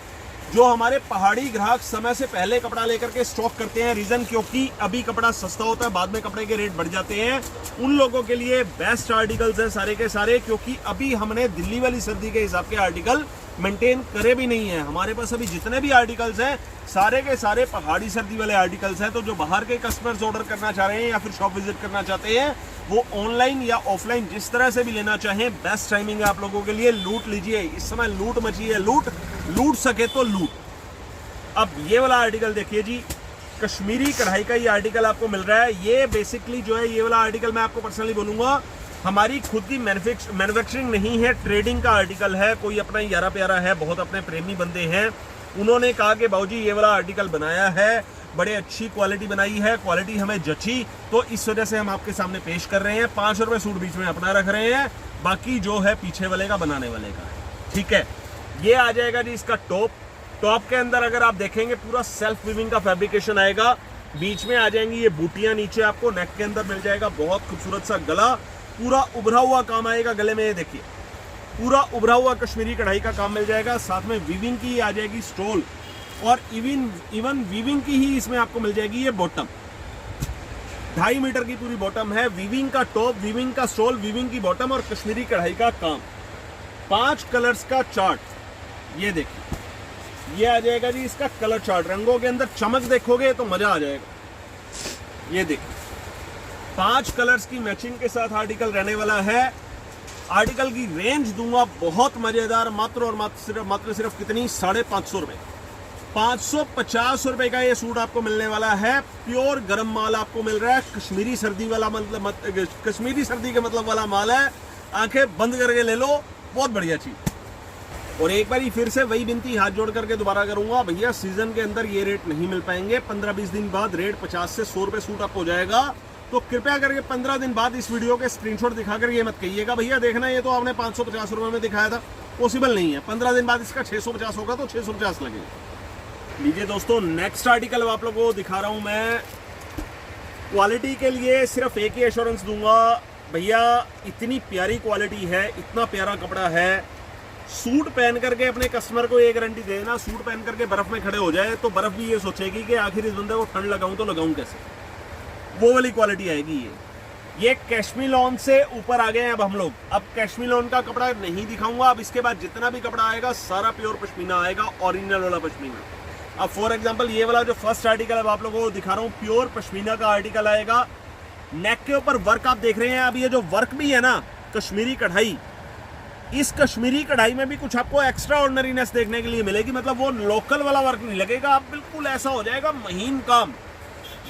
जो हमारे पहाड़ी ग्राहक समय से पहले कपड़ा लेकर के स्टॉक करते हैं। रीज़न क्योंकि अभी कपड़ा सस्ता होता है, बाद में कपड़े के रेट बढ़ जाते हैं। उन लोगों के लिए बेस्ट आर्टिकल्स हैं सारे के सारे, क्योंकि अभी हमने दिल्ली वाली सर्दी के हिसाब के आर्टिकल मेंटेन करे भी नहीं है। हमारे पास अभी जितने भी आर्टिकल्स हैं सारे के सारे पहाड़ी सर्दी वाले आर्टिकल्स हैं। तो जो बाहर के कस्टमर्स ऑर्डर करना चाह रहे हैं या फिर शॉप विजिट करना चाहते हैं, वो ऑनलाइन या ऑफलाइन जिस तरह से भी लेना चाहें, बेस्ट टाइमिंग है आप लोगों के लिए। लूट लीजिए, इस समय लूट मची है, लूट सके तो लूट। अब ये वाला आर्टिकल देखिए जी, कश्मीरी कढ़ाई का ये आर्टिकल आपको मिल रहा है। ये बेसिकली जो है ये वाला आर्टिकल मैं आपको पर्सनली बोलूंगा हमारी खुद की मैन्युफैक्चरिंग नहीं है, ट्रेडिंग का आर्टिकल है। कोई अपना यारा प्यारा है, बहुत अपने प्रेमी बंदे हैं, उन्होंने कहा कि बाबूजी ये वाला आर्टिकल बनाया है, बड़े अच्छी क्वालिटी बनाई है, क्वालिटी हमें जची, तो इस वजह से हम आपके सामने पेश कर रहे हैं। 5 रुपये सूट बीच में अपना रख रहे हैं, बाकी जो है पीछे वाले का बनाने वाले का है। ठीक है, ये आ जाएगा जी इसका टॉप के अंदर अगर आप देखेंगे पूरा सेल्फ वीविंग का फैब्रिकेशन आएगा। बीच में आ जाएंगी ये बूटियां, नीचे आपको नेक के अंदर मिल जाएगा बहुत खूबसूरत सा गला, पूरा उभरा हुआ काम आएगा गले में। ये देखिए पूरा उभरा हुआ कश्मीरी कढ़ाई का काम मिल जाएगा। साथ में वीविंग की आ जाएगी स्टोल, और इवन वीविंग की ही इसमें आपको मिल जाएगी ये बॉटम। 2.5 मीटर की पूरी बॉटम है, वीविंग का टॉप, वीविंग का स्टोल, वीविंग की बॉटम और कश्मीरी कढ़ाई का काम। 5 कलर्स का चार्ट, ये देखिए ये आ जाएगा जी इसका कलर चार्ट। रंगों के अंदर चमक देखोगे तो मजा आ जाएगा। ये देखिए 5 कलर्स की मैचिंग के साथ आर्टिकल रहने वाला है। आर्टिकल की रेंज दूंगा बहुत मजेदार, मात्र और मात्र सिर्फ कितनी, 550 रुपए। 550 रुपए का ये सूट आपको मिलने वाला है। प्योर गर्म माल आपको मिल रहा है, कश्मीरी सर्दी वाला मतलब कश्मीरी सर्दी के मतलब वाला माल है। आंखें बंद करके ले लो, बहुत बढ़िया चीज। और एक बार फिर से वही विनती हाथ जोड़ करके दोबारा करूंगा, भैया सीजन के अंदर ये रेट नहीं मिल पाएंगे। 15-20 दिन बाद रेट 50 से 100 रुपए सूट अप हो जाएगा। तो कृपया करके 15 दिन बाद इस वीडियो के स्क्रीनशॉट दिखाकर ये मत कहिएगा भैया देखना ये तो आपने 550 रुपए में दिखाया था, पॉसिबल नहीं है। 15 दिन बाद इसका 650 होगा तो 650 लगेगा। लीजिए दोस्तों नेक्स्ट आर्टिकल आप लोगों को दिखा रहा हूं मैं। क्वालिटी के लिए सिर्फ एक ही एश्योरेंस दूंगा, भैया इतनी प्यारी क्वालिटी है, इतना प्यारा कपड़ा है। सूट पहन करके अपने कस्टमर को ये गारंटी दे देना, सूट पहन करके बर्फ में खड़े हो जाए तो बर्फ भी ये सोचेगी कि आखिर इस बंदे को ठंड लगाऊं तो लगाऊं कैसे, वो वाली क्वालिटी आएगी। ये कैश्मीलॉन से ऊपर आ गए हैं अब हम लोग। अब कैश्मीलॉन का कपड़ा नहीं दिखाऊंगा, अब इसके बाद जितना भी कपड़ा आएगा सारा प्योर पश्मीना आएगा, ओरिजिनल वाला पश्मीना। अब फॉर एग्जांपल ये वाला जो फर्स्ट आर्टिकल अब आप लोगों को दिखा रहा हूँ, प्योर पश्मीना का आर्टिकल आएगा। नेक के ऊपर वर्क आप देख रहे हैं, अब ये जो वर्क भी है ना कश्मीरी कढ़ाई, इस कश्मीरी कढ़ाई में भी कुछ आपको एक्स्ट्रा ऑर्डिनरीनेस देखने के लिए मिलेगी। मतलब वो लोकल वाला वर्क नहीं लगेगा, आप बिल्कुल ऐसा हो जाएगा महीन काम।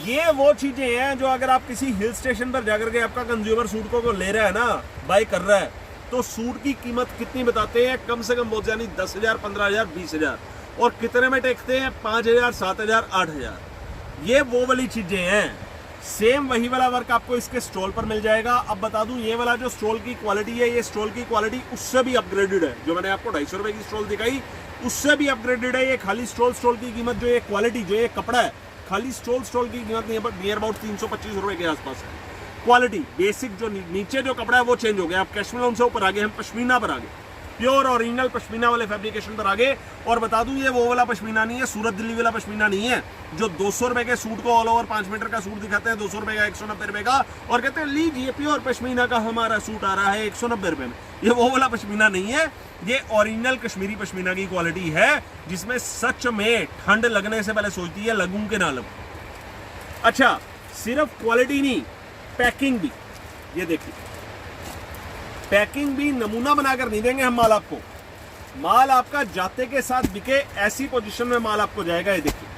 ये वो चीजें हैं जो अगर आप किसी हिल स्टेशन पर जाकर के आपका कंज्यूमर सूट को ले रहा है ना, बाय कर रहा है, तो सूट की कीमत कितनी बताते हैं, कम से कम बहुत यानी 10,000, 15,000, 20,000, और कितने में टेकते हैं 5,000, 7,000, 8,000। ये वो वाली चीजें हैं। सेम वही वाला वर्क आपको इसके स्टॉल पर मिल जाएगा। अब बता दूं ये वाला जो स्टॉल की क्वालिटी है, ये स्टॉल की क्वालिटी उससे भी अपग्रेडेड है। जो मैंने आपको 250 रुपए की स्टॉल दिखाई उससे भी अपग्रेडेड है। ये खाली स्टॉल की कीमत, जो ये क्वालिटी, जो ये कपड़ा है, खाली स्टॉल की कीमत नियर अबाउट 325 रुपए के आसपास है। क्वालिटी बेसिक जो नीचे जो कपड़ा है वो चेंज हो गया। अब कैश्मीर से ऊपर आगे हम पश्मीना पर आगे, प्योर ओरिजिनल पश्मीना वाले फैब्रिकेशन पर आगे। और बता दूं ये वो वाला पश्मीना नहीं है, सूरत दिल्ली वाला पश्मीना नहीं है जो 200 रुपए के सूट को ऑल ओवर 5 मीटर का सूट दिखाते हैं 200 रुपए का, 190 रुपए का, और कहते हैं लीजिए प्योर पश्मीना का हमारा सूट आ रहा है 190 रुपए में। ये वो वाला पश्मीना नहीं है, ये ओरिजिनल कश्मीरी पश्मीना की क्वालिटी है, जिसमें सच में ठंड लगने से पहले सोचती है लगूं कि ना लगूं। अच्छा, सिर्फ क्वालिटी नहीं, पैकिंग भी। ये देखिए, पैकिंग भी नमूना बनाकर नहीं देंगे हम माल आपको, माल आपका जाते के साथ बिके ऐसी पोजीशन में माल आपको जाएगा। ये देखिए,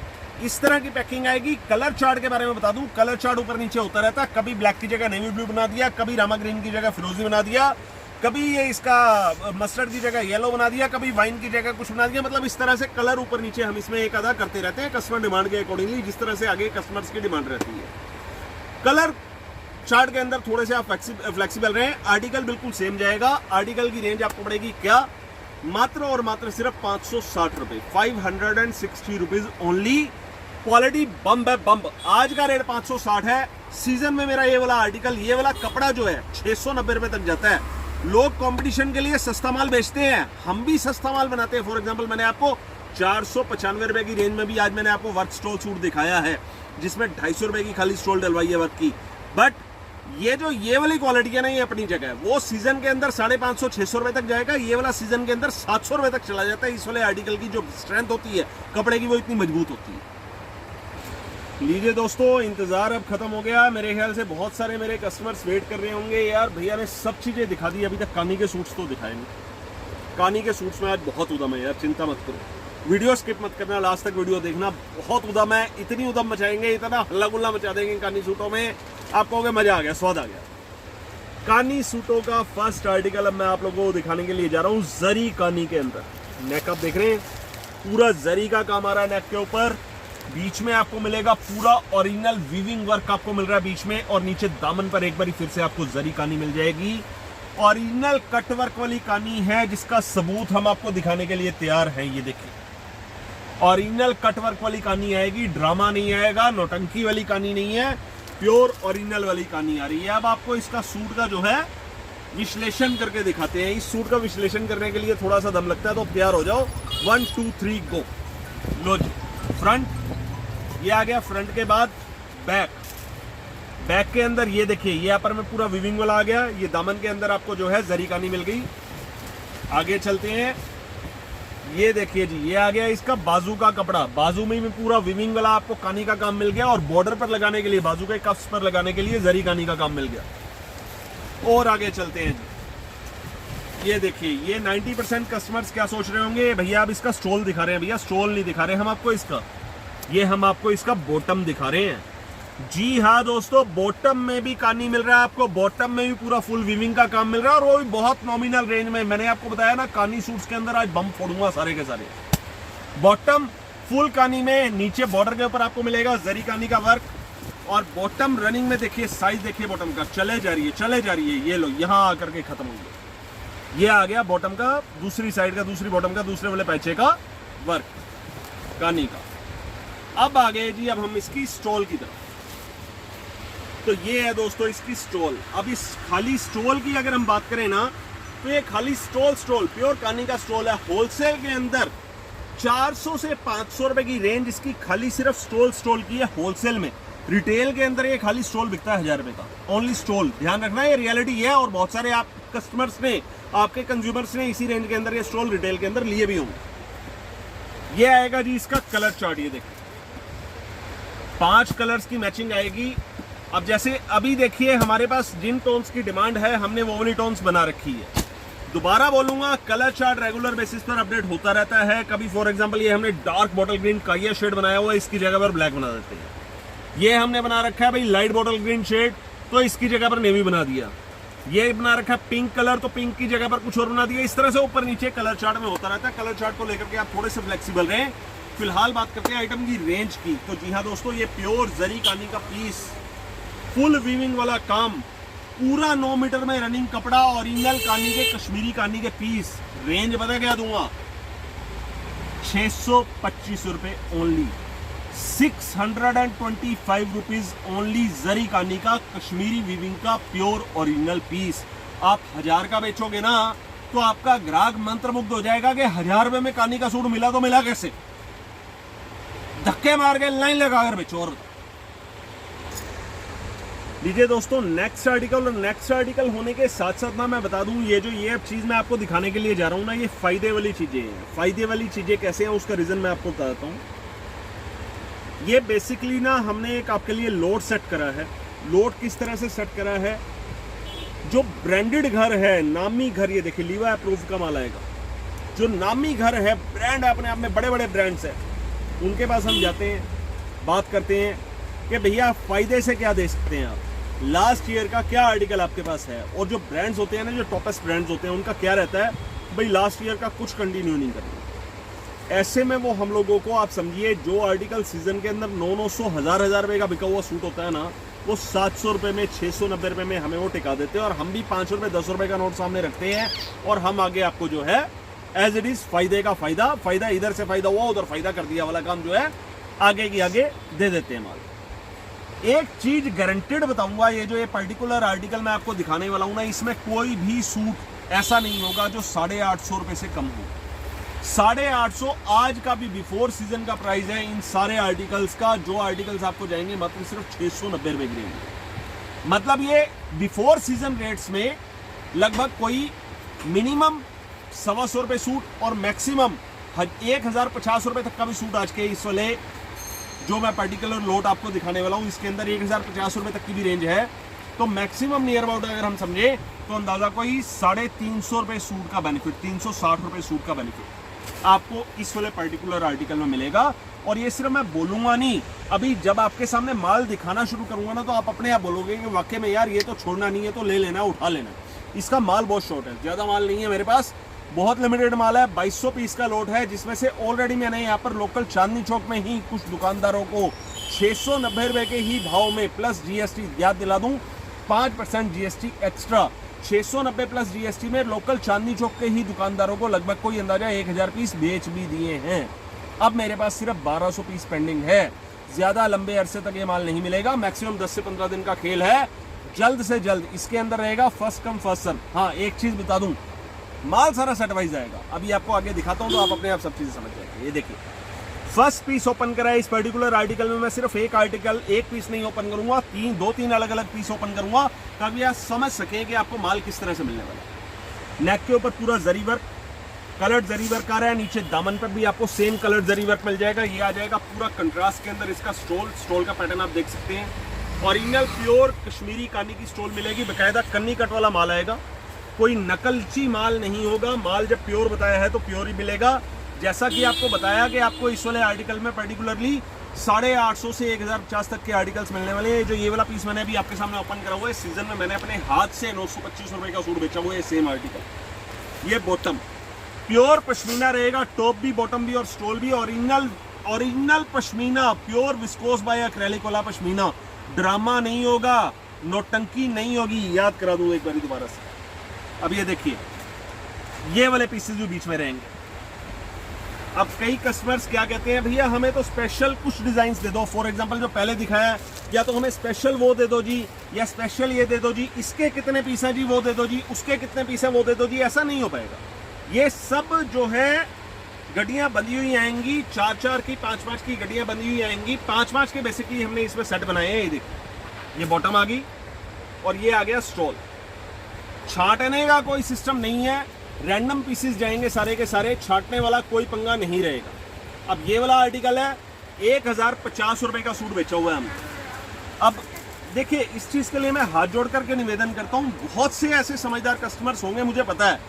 इस तरह की पैकिंग आएगी। कलर चार्ट के बारे में बता दूं, कलर चार्ट ऊपर नीचे होता रहता है, कभी ब्लैक की जगह नेवी ब्लू बना दिया, कभी रामा ग्रीन की जगह फिरोजी बना दिया, कभी ये इसका मस्टर्ड की जगह येलो बना दिया, कभी वाइन की जगह कुछ बना दिया। मतलब इस तरह से कलर ऊपर नीचे हम इसमें एक आधा करते रहते हैं, कस्टमर डिमांड के अकॉर्डिंगली, जिस तरह से आगे कस्टमर्स की डिमांड रहती है। कलर चार्ट के अंदर थोड़े से आप फ्लेक्सिबल रहें। आर्टिकल बिल्कुल सेम जाएगा। आर्टिकल की रेंज आपको पड़ेगी क्या, मात्र और मात्र सिर्फ 560 रुपए, 560 रुपीज ओनली। क्वालिटी बम्ब है, बम्ब। आज का रेट 560 है। सीजन में मेरा ये वाला आर्टिकल, ये वाला कपड़ा जो है 690 रुपए तक जाता है। लोग कंपटीशन के लिए सस्ता माल बेचते हैं, हम भी सस्ता माल बनाते हैं। फॉर एग्जांपल, मैंने आपको 495 रुपए की रेंज में भी आज मैंने आपको वर्क स्टोल सूट दिखाया है, जिसमें 250 रुपए की खाली स्टोल डलवाई है वर्क की। बट ये जो ये वाली क्वालिटी है ना, ये अपनी जगह है। वो सीजन के अंदर 550-600 रुपए तक जाएगा, ये वाला सीजन के अंदर 700 रुपए तक चला जाता है। इस वाले आर्टिकल की जो स्ट्रेंथ होती है कपड़े की, वो इतनी मजबूत होती है। लीजिए दोस्तों, इंतजार अब खत्म हो गया। मेरे ख्याल से बहुत सारे मेरे कस्टमर्स वेट कर रहे होंगे, यार भैया ने सब चीजें दिखा दी, अभी तक कानी के सूट्स तो दिखाए नहीं। कानी के सूट्स में आज बहुत उदम है यार, चिंता मत करो। वीडियो स्किप मत करना, लास्ट तक वीडियो देखना। बहुत उदम है, इतनी उदम मचाएंगे, इतना हल्ला गुल्ला मचा देंगे कानी सूटों में, आप कहोगे मजा आ गया, स्वाद आ गया। कानी सूटों का फर्स्ट आर्टिकल अब मैं आप लोगों को दिखाने के लिए जा रहा हूँ, जरी कानी के अंदर। नेकअप देख रहे हैं, पूरा जरी का काम आ रहा है नेक के ऊपर। बीच में आपको मिलेगा पूरा ओरिजिनल वीविंग वर्क आपको मिल रहा है बीच में, और नीचे दामन पर एक बार फिर से आपको जरी कानी मिल जाएगी। ओरिजिनल कट वर्क वाली कानी है, जिसका सबूत हम आपको दिखाने के लिए तैयार हैं। ये देखिए, ओरिजिनल कट वर्क वाली कानी आएगी, ड्रामा नहीं आएगा, नौटंकी वाली कानी नहीं है, प्योर ओरिजिनल वाली कानी आ रही है। अब आपको इसका सूट का जो है विश्लेषण करके दिखाते हैं। इस सूट का विश्लेषण करने के लिए थोड़ा सा दम लगता है, तो तैयार हो जाओ। 1 2 3 गो। लो जी, फ्रंट ये आ गया। फ्रंट के बाद बैक। बैक के अंदर ये देखिए, ये यहाँ पर में पूरा विविंग वाला आ गया। ये दामन के अंदर आपको जो है जरी कानी मिल गई। आगे चलते हैं, ये देखिए जी, ये आ गया इसका बाजू का कपड़ा। बाजू में भी पूरा विविंग वाला आपको कानी का काम मिल गया, और बॉर्डर पर लगाने के लिए, बाजू के कफ्स पर लगाने के लिए जरी कानी का काम मिल गया। और आगे चलते हैं जी, ये देखिए, ये 90% कस्टमर्स क्या सोच रहे होंगे, भैया आप इसका स्टोल दिखा रहे हैं। भैया स्टोल नहीं दिखा रहे हम आपको इसका, ये हम आपको इसका बॉटम दिखा रहे हैं। जी हाँ दोस्तों, बॉटम में भी कानी मिल रहा है आपको, बॉटम में भी पूरा फुल वीविंग का काम मिल रहा है, और वो भी बहुत नॉमिनल रेंज में। मैंने आपको बताया ना, कानी सूट्स के अंदर आज बम फोड़ूंगा सारे के सारे। बॉटम फुल कानी में, नीचे बॉर्डर के ऊपर आपको मिलेगा जरी कानी का वर्क, और बॉटम रनिंग में देखिए, साइज देखिए बॉटम का, चले जा रही है, चले जा रही है। ये लो, यहां आकर के खत्म हो गया। ये आ गया बॉटम का, दूसरी साइड का, दूसरी बॉटम का, दूसरे वाले पैचे का वर्क कानी का। अब आ गए जी, अब हम इसकी स्टोल की तरफ। तो ये है दोस्तों इसकी स्टोल। अब इस खाली स्टोल की अगर हम बात करें ना, तो ये खाली स्टोल प्योर कानी का स्टोल है। होलसेल के अंदर 400 से 500 रुपए की रेंज इसकी खाली सिर्फ स्टोल की है होलसेल में। रिटेल के अंदर ये खाली स्टोल बिकता है 1000 रुपए का, ओनली स्टोल। ध्यान रखना, ये रियलिटी है, और बहुत सारे आप कस्टमर्स ने, आपके कंज्यूमर्स ने इसी रेंज के अंदर ये स्टोल रिटेल के अंदर लिए भी होंगे। ये आएगा जी इसका कलर चार्ट। ये देखिए, 5 कलर्स की मैचिंग आएगी। अब जैसे अभी देखिए, हमारे पास जिन टोन्स की डिमांड है, हमने वो वाली टोन्स बना रखी है। दोबारा बोलूंगा, कलर चार्ट रेगुलर बेसिस पर अपडेट होता रहता है। कभी फॉर एग्जांपल ये हमने डार्क बॉटल ग्रीन काइया शेड बनाया हुआ है, इसकी जगह पर ब्लैक बना देते हैं। ये हमने बना रखा है भाई लाइट बॉटल ग्रीन शेड, तो इसकी जगह पर नेवी बना दिया। ये बना रखा है पिंक कलर, तो पिंक की जगह पर कुछ और बना दिया। इस तरह से ऊपर नीचे कलर चार्ट में होता रहता है। कलर चार्ट को लेकर के आप थोड़े से फ्लेक्सिबल रहें। फिलहाल बात करते हैं आइटम की रेंज की। तो जी हाँ दोस्तों, ये प्योर जरी कानी का पीस, फुल वीविंग वाला काम, पूरा 9 मीटर में रनिंग कपड़ा, ओरिजिनल कानी के, कश्मीरी कानी के पीस। रेंज बता क्या दूंगा, 625 रुपए ओनली, 625 रुपीज ओनली। जरी कानी का कश्मीरी वीविंग का प्योर ओरिजिनल पीस। आप 1000 का बेचोगे ना, तो आपका ग्राहक मंत्रमुग्ध हो जाएगा कि 1000 रुपए में कानी का सूट मिला, तो मिला कैसे, धक्के मार के लाइन लगाकर बेचो। और लीजिए दोस्तों, नेक्स्ट आर्टिकल। और नेक्स्ट आर्टिकल होने के साथ साथ ना मैं बता दूं, ये जो ये चीज मैं आपको दिखाने के लिए जा रहा हूं ना, ये फायदे वाली चीजें हैं। फायदे वाली चीजें कैसे हैं, उसका रीजन मैं आपको बताता हूं। ये बेसिकली ना हमने एक आपके लिए लोड सेट करा है। लोड किस तरह से सेट करा है, जो ब्रांडेड घर है, नामी घर, ये देखिए लीवा अप्रूव का माल आएगा। जो नामी घर है, ब्रांड अपने आप में बड़े बड़े ब्रांड्स हैं, उनके पास हम जाते हैं, बात करते हैं कि भैया फ़ायदे से क्या दे सकते हैं आप, लास्ट ईयर का क्या आर्टिकल आपके पास है। और जो ब्रांड्स होते हैं ना, जो टॉपेस्ट ब्रांड्स होते हैं, उनका क्या रहता है भाई लास्ट ईयर का कुछ कंटिन्यू नहीं करना। ऐसे में वो हम लोगों को, आप समझिए, जो आर्टिकल सीजन के अंदर 900 1000 रुपये का बिका हुआ सूट होता है ना, वो 700 रुपये में, 690 रुपये में हमें वो टिका देते हैं। और हम भी 5 रुपये 10 रुपये का नोट सामने रखते हैं और हम आगे आपको जो है एज इट इज फायदे का फायदा, फायदा इधर से फायदा हुआ उधर फायदा कर दिया वाला काम जो है आगे की आगे दे देते हैं माल। एक चीज गारंटेड बताऊंगा, ये जो ये पर्टिकुलर आर्टिकल मैं आपको दिखाने वाला हूं ना, इसमें कोई भी सूट ऐसा नहीं होगा जो 850 रुपये से कम हो। 850 आज का भी बिफोर सीजन का प्राइस है इन सारे आर्टिकल्स का। जो आर्टिकल्स आपको जाएंगे मात्र सिर्फ 690 रुपये की रेंज। मतलब ये बिफोर सीजन रेट्स में लगभग कोई मिनिमम 125 रुपये सूट और मैक्सिमम 1050 रुपये तक का भी सूट आज के इस वाले जो मैं पर्टिकुलर लोट आपको दिखाने वाला हूँ, इसके अंदर 1050 रुपये तक की भी रेंज है। तो मैक्सिमम नियर अबाउट अगर हम समझे तो अंदाजा कोई 350 रुपये सूट का बेनिफिट, 360 रुपये सूट का बेनिफिट आपको इस वाले पर्टिकुलर आर्टिकल में मिलेगा। और ये सिर्फ मैं बोलूंगा नहीं, अभी जब आपके सामने माल दिखाना शुरू करूंगा ना, तो आप अपने आप बोलोगे कि वाकई में यार ये तो छोड़ना नहीं है, तो ले लेना, उठा लेना। इसका माल बहुत शॉर्ट है, ज़्यादा माल नहीं है मेरे पास, बहुत लिमिटेड माल है। 2200 पीस का लोट है, जिसमें से ऑलरेडी मैंने यहाँ पर लोकल चांदनी चौक में ही कुछ दुकानदारों को 690 रुपये के ही भाव में प्लस जीएसटी, याद दिला दूँ 5% जीएसटी एक्स्ट्रा, 690 प्लस जीएसटी में लोकल चांदनी चौक के ही दुकानदारों को लगभग कोई अंदाजा 1000 पीस बेच भी दिए हैं। अब मेरे पास सिर्फ 1200 पीस पेंडिंग है। ज़्यादा लंबे अरसे तक ये माल नहीं मिलेगा, मैक्सिमम 10 से 15 दिन का खेल है। जल्द से जल्द इसके अंदर रहेगा फर्स्ट कम फर्स्ट सर्व। हाँ, एक चीज़ बता दूँ, माल सारा सेट वाइज आएगा। अभी आपको आगे दिखाता हूँ तो आप अपने आप सब चीज़ें समझ जाएंगे। ये देखिए, फर्स्ट पीस ओपन करा है इस पर्टिकुलर आर्टिकल में। मैं सिर्फ एक आर्टिकल, एक पीस नहीं ओपन करूंगा, 2-3 अलग अलग पीस ओपन करूंगा, ताकि आप समझ सकें कि आपको माल किस तरह से मिलने वाला है। नेक के ऊपर पूरा जरी वर्क, कलर्ड जरी वर्क आ रहा है। नीचे दामन पर भी आपको सेम कलर्ड जरी वर्क मिल जाएगा। ये आ जाएगा पूरा कंट्रास्ट के अंदर इसका स्टोल का पैटर्न आप देख सकते हैं। ओरिजिनल प्योर कश्मीरी कानी की स्टोल मिलेगी, बाकायदा कन्नी कट वाला माल आएगा, कोई नकलची माल नहीं होगा। माल जब प्योर बताया है तो प्योर ही मिलेगा। जैसा कि आपको बताया कि आपको इस वाले आर्टिकल में पर्टिकुलरली 850 से 1050 तक के आर्टिकल्स मिलने वाले हैं। जो ये वाला पीस मैंने अभी आपके सामने ओपन करा हुआ है, सीजन में मैंने अपने हाथ से 925 रुपये का सूट बेचा हुआ है, सेम आर्टिकल। ये बॉटम प्योर पश्मीना रहेगा, टॉप भी बॉटम भी और स्टोल भी original pashmina, pure viscose by acrylic वाला पश्मीना। ड्रामा नहीं होगा, नौटंकी नहीं होगी, याद करा दूं एक बार दोबारा से। अब ये देखिए, ये वाले पीसेस जो बीच में रहेंगे। अब कई कस्टमर्स क्या कहते हैं, भैया हमें तो स्पेशल कुछ डिजाइन्स दे दो। फॉर एग्जांपल जो पहले दिखाया, या तो हमें स्पेशल वो दे दो जी, या स्पेशल ये दे दो जी, इसके कितने पीस हैं जी वो दे दो जी, उसके कितने पीस हैं वो दे दो जी। ऐसा नहीं हो पाएगा। ये सब जो है गड्डियां बंधी हुई आएंगी, 4-4 की 5-5 की गड्डियां बंधी हुई आएंगी। 5-5 के बेसिकली हमने इसमें सेट बनाए हैं। ये देखिए, ये बॉटम आ गई और ये आ गया स्टॉल। छांटने का कोई सिस्टम नहीं है, रैंडम पीसेस जाएंगे सारे के सारे, छांटने वाला कोई पंगा नहीं रहेगा। अब ये वाला आर्टिकल है, 1050 रुपये का सूट बेचा हुआ है हमने। अब देखिए, इस चीज़ के लिए मैं हाथ जोड़ करके निवेदन करता हूँ, बहुत से ऐसे समझदार कस्टमर्स होंगे मुझे पता है,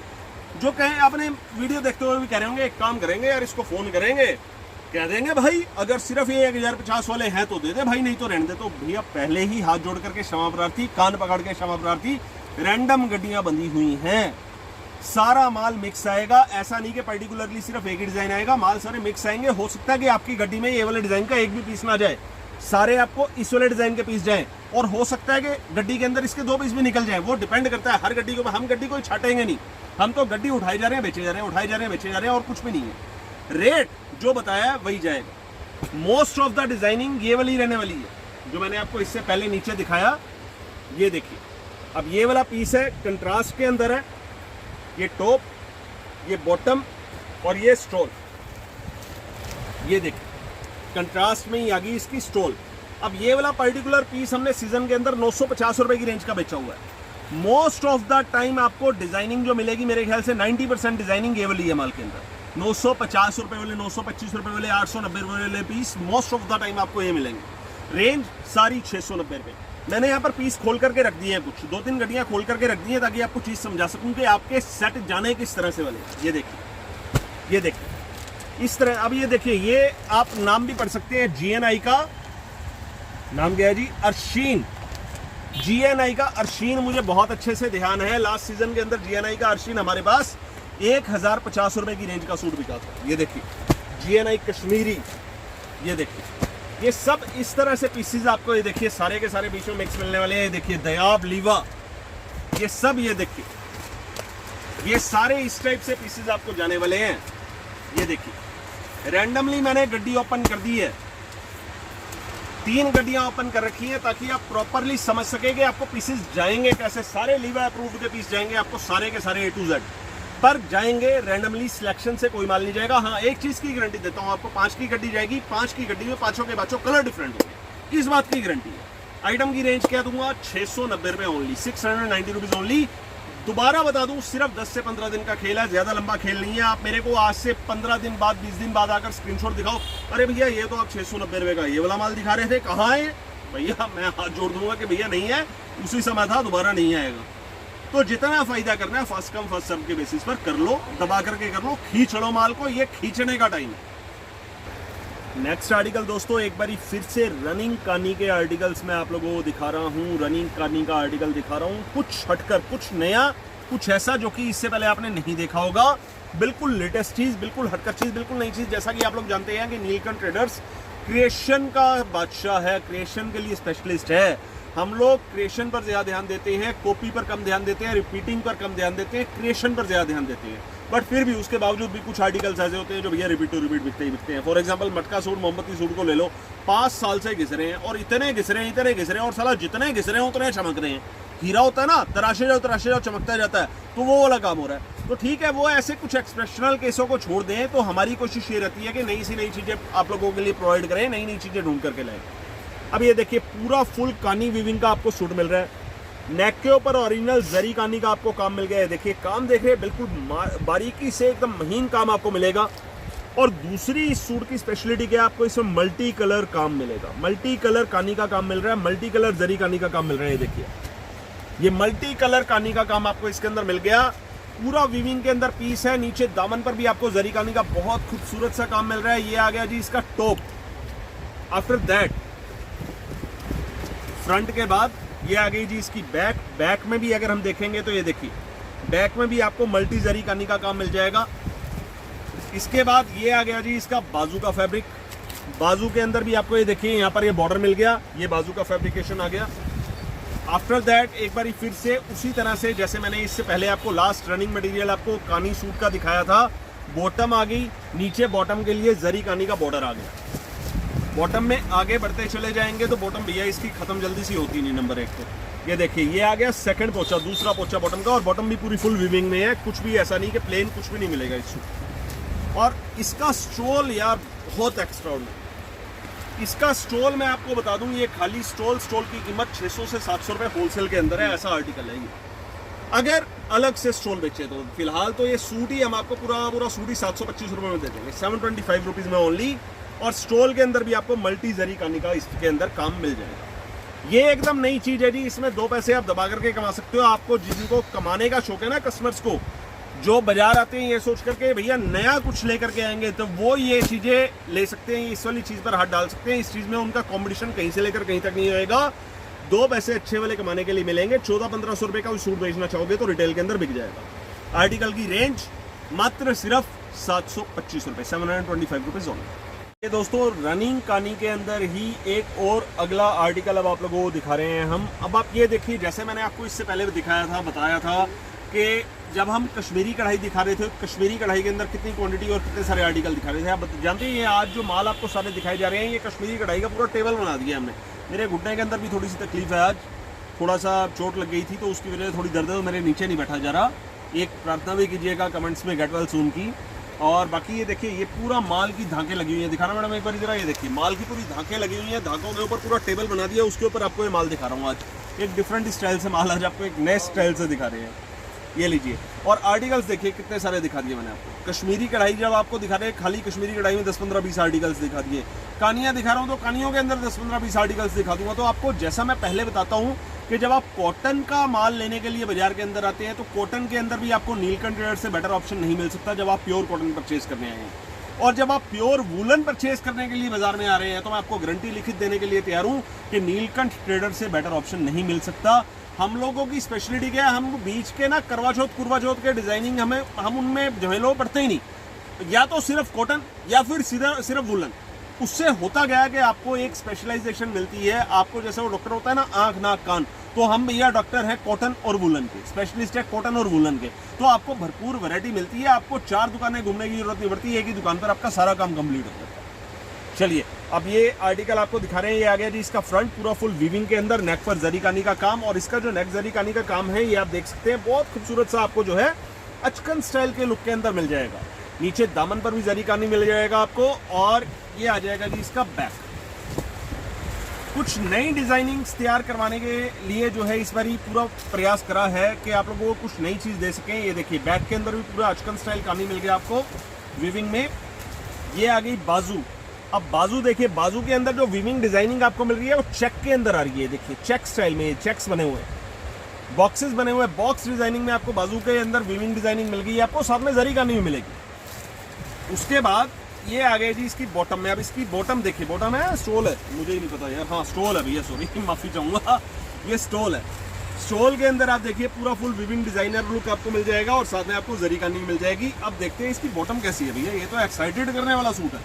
जो कहें अपने वीडियो देखते हुए भी कह रहे होंगे, एक काम करेंगे यार, इसको फ़ोन करेंगे, कह देंगे भाई अगर सिर्फ ये 1050 वाले हैं तो दे दे भाई, नहीं तो रहने दे। तो भैया पहले ही हाथ जोड़ करके क्षमा प्रार्थी, कान पकड़ के क्षमा प्रार्थी, रैंडम गड्डियाँ बंधी हुई हैं। सारा माल मिक्स आएगा, ऐसा नहीं कि पर्टिकुलरली सिर्फ एक ही डिजाइन आएगा, माल सारे मिक्स आएंगे। हो सकता है कि आपकी गड्डी में ये वाले डिजाइन का एक भी पीस ना जाए, सारे आपको इस वाले डिजाइन के पीस जाएं, और हो सकता है कि गड्डी के अंदर इसके 2 पीस भी निकल जाए। वो डिपेंड करता है हर गड्डी को। हम गड्डी को छाटेंगे नहीं, हम तो गड्डी उठाए जा रहे हैं, बेचे जा रहे हैं, उठाए जा रहे हैं, बेचे जा रहे हैं, और कुछ भी नहीं है। रेट जो बताया वही जाएगा। मोस्ट ऑफ द डिजाइनिंग ये वाली रहने वाली है जो मैंने आपको इससे पहले नीचे दिखाया। ये देखिए, अब ये वाला पीस है, कंट्रास्ट के अंदर है, ये टॉप, ये बॉटम और ये स्टोल। ये देखिए, कंट्रास्ट में ही आ गई इसकी स्टोल। अब ये वाला पर्टिकुलर पीस हमने सीजन के अंदर 950 रुपए की रेंज का बेचा हुआ है। मोस्ट ऑफ द टाइम आपको डिजाइनिंग जो मिलेगी, मेरे ख्याल से 90% डिजाइनिंग ये वाली है माल के अंदर। 950 रुपए वाले, 925 रुपए वाले, 890 रुपए वाले piece most of the time आपको ये मिलेंगे। रेंज सारी 690 रुपए। मैंने यहाँ पर पीस खोल करके रख दिए हैं, कुछ 2-3 गड्डियाँ खोल करके रख दी हैं ताकि आपको चीज़ समझा सकूँ कि आपके सेट जाने किस तरह से वाले। ये देखिए, ये देखिए इस तरह। अब ये देखिए, ये आप नाम भी पढ़ सकते हैं, GNI का नाम क्या है जी, अर्शीन। GNI का अर्शीन मुझे बहुत अच्छे से ध्यान है, लास्ट सीजन के अंदर GNI का अर्शीन हमारे पास 1050 रुपए की रेंज का सूट बिका था। ये देखिए GNI कश्मीरी, ये देखिए ये सब इस तरह से पीसेस आपको, ये देखिए सारे के सारे बीच में मिक्स मिलने वाले हैं। ये देखिए दयाब, लीवा, ये सब, ये देखिए ये सारे इस टाइप से पीसेस आपको जाने वाले हैं। ये देखिए रैंडमली मैंने गड्डी ओपन कर दी है, 3 गड्डियां ओपन कर रखी हैं ताकि आप प्रॉपरली समझ सके कि आपको पीसेस जाएंगे कैसे। सारे लीवा अप्रूव्ड के पीस जाएंगे आपको, सारे के सारे A to Z पर जाएंगे। रैंडमली सिलेक्शन से कोई माल नहीं जाएगा। हाँ, एक चीज की गारंटी देता हूँ आपको, 5 की गड्डी जाएगी, 5 की गड्डी में पांचों के पांचों कलर डिफरेंट होंगे, इस बात की गारंटी है। आइटम की रेंज क्या दूंगा, 690 रुपए ओनली, 690 रुपीज ओनली। दोबारा बता दूं, सिर्फ 10 से 15 दिन का खेल है, ज्यादा लंबा खेल नहीं है। आप मेरे को आज से 15 दिन बाद, 20 दिन बाद आकर स्क्रीनशॉट दिखाओ, अरे भैया ये तो आप 690 रुपए का ये वाला माल दिखा रहे थे, कहाँ है भैया, मैं हाथ जोड़ दूंगा कि भैया नहीं है, उसी समय था, दोबारा नहीं आएगा। तो जितना फायदा करना है फर्स्ट कम फर्स्ट सर्व के बेसिस पर कर लो, दबा करके कर लो, खींच लो माल को, ये खींचने का टाइम है। नेक्स्ट आर्टिकल दोस्तों, एक बारी फिर से रनिंग कानी के आर्टिकल्स मैं आप लोगों को दिखा रहा हूँ। रनिंग कानी का आर्टिकल दिखा रहा हूँ, कुछ हटकर, कुछ नया, कुछ ऐसा जो कि इससे पहले आपने नहीं देखा होगा। बिल्कुल लेटेस्ट चीज, बिल्कुल हटकर चीज, बिल्कुल नई चीज। जैसा कि आप लोग जानते हैं कि नीलकंठ ट्रेडर्स क्रिएशन का बादशाह है, क्रिएशन के लिए स्पेशलिस्ट है। हम लोग क्रिएशन पर ज्यादा ध्यान देते हैं, कॉपी पर कम ध्यान देते हैं, रिपीटिंग पर कम ध्यान देते हैं, क्रिएशन पर ज्यादा ध्यान देते हैं। बट फिर भी उसके बावजूद भी कुछ आर्टिकल्स ऐसे होते हैं जो भैया रिपीट टू रिपीट बिकते ही बिकते हैं। फॉर एग्जांपल मटका सूट, मोमबत्ती सूट को ले लो, 5 साल से घिस रहे हैं और इतने घिस रहे हैं, इतने घिस रहे हैं, और साला जितने घिस रहे हैं उतने चमक रहे हैं। हीरा होता है ना, तराशे जाओ चमकता जाता है, तो वो वाला काम हो रहा है। तो ठीक है, वो ऐसे कुछ एक्सप्रेशनल केसों को छोड़ दें, तो हमारी कोशिश ये रहती है कि नई सी नई चीजें आप लोगों के लिए प्रोवाइड करें, नई नई चीजें ढूंढ करके लाएं। अब ये देखिए पूरा फुल कानी वीविंग का आपको सूट मिल रहा है, नेक के ऊपर ओरिजिनल जरी कानी का आपको काम मिल गया है। देखिए काम देख रहे हैं, बिल्कुल बारीकी से एकदम महीन काम आपको मिलेगा। और दूसरी इस सूट की स्पेशलिटी क्या है, आपको इसमें मल्टी कलर काम मिलेगा, मल्टी कलर कानी का काम मिल रहा है, मल्टी कलर जरी कानी का काम मिल रहा है। ये देखिए ये मल्टी कलर कानी का काम आपको इसके अंदर मिल गया। पूरा वीविंग के अंदर पीस है, नीचे दामन पर भी आपको जरी कानी का बहुत खूबसूरत सा काम मिल रहा है। ये आ गया जी इसका टॉप। आफ्टर दैट फ्रंट के बाद ये आ गई जी इसकी बैक। बैक में भी अगर हम देखेंगे तो ये देखिए बैक में भी आपको मल्टी जरी कानी का काम मिल जाएगा। इसके बाद ये आ गया जी इसका बाजू का फैब्रिक। बाजू के अंदर भी आपको ये देखिए यहाँ पर ये बॉर्डर मिल गया, ये बाजू का फैब्रिकेशन आ गया। आफ्टर दैट एक बार फिर से उसी तरह से जैसे मैंने इससे पहले आपको लास्ट रनिंग मटेरियल आपको कानी सूट का दिखाया था, बॉटम आ गई, नीचे बॉटम के लिए जरी कानी का बॉर्डर आ गया। बॉटम में आगे बढ़ते चले जाएंगे तो बॉटम भैया इसकी खत्म जल्दी सी होती नहीं। नंबर 1 तो ये देखिए ये आ गया सेकंड पोचा, दूसरा पोचा बॉटम का, और बॉटम भी पूरी फुल वीविंग में है, कुछ भी ऐसा नहीं कि प्लेन कुछ भी नहीं मिलेगा इस सूट। और इसका स्टोल यार बहुत एक्स्ट्राऑर्डिनरी। इसका स्टोल मैं आपको बता दूं, ये खाली स्टोल की कीमत 600 से 700 रुपए होलसेल के अंदर है, ऐसा आर्टिकल है ये। अगर अलग से स्टोल बेचे तो फिलहाल तो ये सूट ही हम आपको पूरा सूट ही 725 रुपए में दे देंगे, 725 रुपीज में ओनली। और स्टोल के अंदर भी आपको मल्टी जरी कानी का इसके अंदर काम मिल जाएगा। ये एकदम नई चीज है जी, इसमें 2 पैसे आप दबा करके कमा सकते हो। आपको जिनको कमाने का शौक है ना, कस्टमर्स को जो बाजार आते हैं ये सोच करके भैया नया कुछ लेकर के आएंगे, तो वो ये चीजें ले सकते हैं, इस वाली चीज पर हाथ डाल सकते हैं। इस चीज में उनका कंपटीशन कहीं से लेकर कहीं तक नहीं होएगा। 2 पैसे अच्छे वाले कमाने के लिए मिलेंगे। 1400-1500 रुपए का सूट बेचना चाहोगे तो रिटेल के अंदर बिक जाएगा। आर्टिकल की रेंज मात्र सिर्फ 725 रुपए, 725 रुपीज ओनली। ये दोस्तों रनिंग कानी के अंदर ही एक और अगला आर्टिकल अब आप लोगों को दिखा रहे हैं हम। अब आप ये देखिए, जैसे मैंने आपको इससे पहले दिखाया था, बताया था कि जब हम कश्मीरी कढ़ाई दिखा रहे थे, कश्मीरी कढ़ाई के अंदर कितनी क्वांटिटी और कितने सारे आर्टिकल दिखा रहे थे। आप जानते हैं, आज जो माल आपको सारे दिखाए जा रहे हैं, ये कश्मीरी कढ़ाई का पूरा टेबल बना दिया हमने। मेरे घुटने के अंदर भी थोड़ी सी तकलीफ है, आज थोड़ा सा चोट लग गई थी, तो उसकी वजह से थोड़ी दर्द है, तो मेरे नीचे नहीं बैठा जा रहा। एक प्रार्थना भी कीजिएगा कमेंट्स में, गेट वेल सून की। और बाकी ये देखिए ये पूरा माल की धांकें लगी हुई है, दिखाना मैडम एक बार जरा। ये देखिए माल की पूरी धांकें लगी हुई है, धाकों के ऊपर पूरा टेबल बना दिया, उसके ऊपर आपको ये माल दिखा रहा हूँ। आज एक डिफरेंट स्टाइल से माल आज आपको एक नए स्टाइल से दिखा रहे हैं। ये लीजिए। और आर्टिकल्स देखिए कितने सारे दिखा दिए मैंने आपको। कश्मीरी कढ़ाई जब आपको दिखा रहे, खाली कश्मीरी कढ़ाई में 10-15-20 आर्टिकल्स दिखा दिए। कानियाँ दिखा रहा हूँ तो कानियों के अंदर 10-15-20 आर्टिकल्स दिखा दूंगा। तो आपको जैसा मैं पहले बताता हूँ कि जब आप कॉटन का माल लेने के लिए बाजार के अंदर आते हैं तो कॉटन के अंदर भी आपको नीलकंठ ट्रेडर्स से बेटर ऑप्शन नहीं मिल सकता जब आप प्योर कॉटन परचेज करने आए हैं। और जब आप प्योर वूलन परचेज करने के लिए बाजार में आ रहे हैं तो मैं आपको गारंटी लिखित देने के लिए तैयार हूं कि नीलकंठ ट्रेडर से बेटर ऑप्शन नहीं मिल सकता। हम लोगों की स्पेशलिटी क्या है, हम बीच के ना करवा चौथ कुरवा चौथ के डिजाइनिंग हम उनमें झमेलो पड़ते ही नहीं, या तो सिर्फ कॉटन या फिर सिर्फ वूलन। उससे होता गया कि आपको एक स्पेशलाइजेशन मिलती है। आपको जैसे वो डॉक्टर होता है ना आंख नाक कान, तो हम भैया डॉक्टर हैं कॉटन और वूलन के, स्पेशलिस्ट है कॉटन और वूलन के। तो आपको भरपूर वैरायटी मिलती है, आपको 4 दुकानें घूमने की जरूरत नहीं पड़ती, एक ही दुकान पर आपका सारा काम कंप्लीट हो जाता है। चलिए अब ये आर्टिकल आपको दिखा रहे हैं, ये आ गया जी इसका फ्रंट पूरा फुल वीविंग के अंदर, नेक पर जरीकानी का काम। और इसका जो नेक जरीकानी का काम है ये आप देख सकते हैं, बहुत खूबसूरत सा आपको जो है अचकन स्टाइल के लुक के अंदर मिल जाएगा। नीचे दामन पर भी जरीकानी मिल जाएगा आपको। और ये आ जाएगा जी इसका बैक। कुछ नई डिजाइनिंग्स तैयार करवाने के लिए जो है इस बार पूरा प्रयास करा है कि आप लोगों को कुछ नई चीज दे सकें। ये देखिए बैक के अंदर भी पूरा अचकन स्टाइल कानी मिल गया आपको वीविंग में। ये आ गई बाजू। अब बाजू देखिए, बाजू के अंदर जो वीविंग डिजाइनिंग आपको मिल रही है वो चेक के अंदर आ रही है। देखिए चेक स्टाइल में चेक्स बने हुए, बॉक्सेस बने हुए, बॉक्स डिजाइनिंग में आपको बाजू के अंदर वीविंग डिजाइनिंग मिल गई है आपको, साथ में जरी कानी भी मिलेगी। उसके बाद ये आ गई जी इसकी बॉटम में। अब इसकी बॉटम देखिए, बॉटम है स्टोल है, मुझे ही नहीं पता यार, हाँ स्टोल है भैया, सॉरी माफी चाहूंगा, ये स्टोल है। स्टोल के अंदर आप देखिए पूरा फुल विविंग डिजाइनर लुक आपको मिल जाएगा और साथ में आपको जरी कानी मिल जाएगी। अब देखते हैं इसकी बॉटम कैसी है भैया। ये तो एक्साइटेड करने वाला सूट है,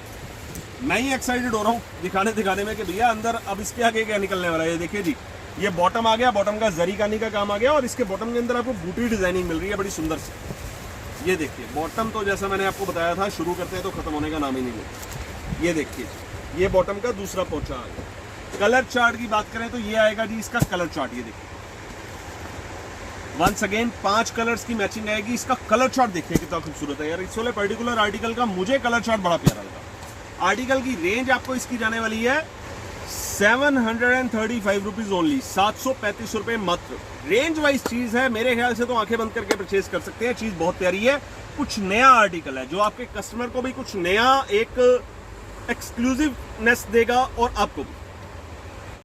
मैं ही एक्साइटेड हो रहा हूँ दिखाने में कि भैया अंदर अब इसके आगे क्या निकलने वाला है। ये देखिए जी, ये बॉटम आ गया, बॉटम का जरी कानी का काम आ गया और इसके बॉटम के अंदर आपको बूटी डिजाइनिंग मिल रही है बड़ी सुंदर सी। ये देखिए बॉटम तो जैसा मैंने आपको बताया था, शुरू करते हैं तो खत्म होने का नाम ही नहीं लेता। ये देखिए ये बॉटम का दूसरा पोंचा आ गया। कलर चार्ट की बात करें तो ये आएगा जी इसका कलर चार्ट। ये देखिए वंस अगेन 5 कलर्स की मैचिंग आएगी। इसका कलर चार्ट देखिए कितना खूबसूरत है यार। इस वाले पर्टिकुलर आर्टिकल का मुझे कलर चार्ट बड़ा प्यारा लगा। आर्टिकल की रेंज आपको इसकी जाने वाली है 735 रुपीज ओनली, 735 रुपए मात्र। रेंज वाइज चीज है, मेरे ख्याल से तो आंखें बंद करके परचेज कर सकते हैं। चीज बहुत प्यारी है, कुछ नया आर्टिकल है जो आपके कस्टमर को भी कुछ नया एक एक्सक्लूसिवनेस देगा और आपको भी।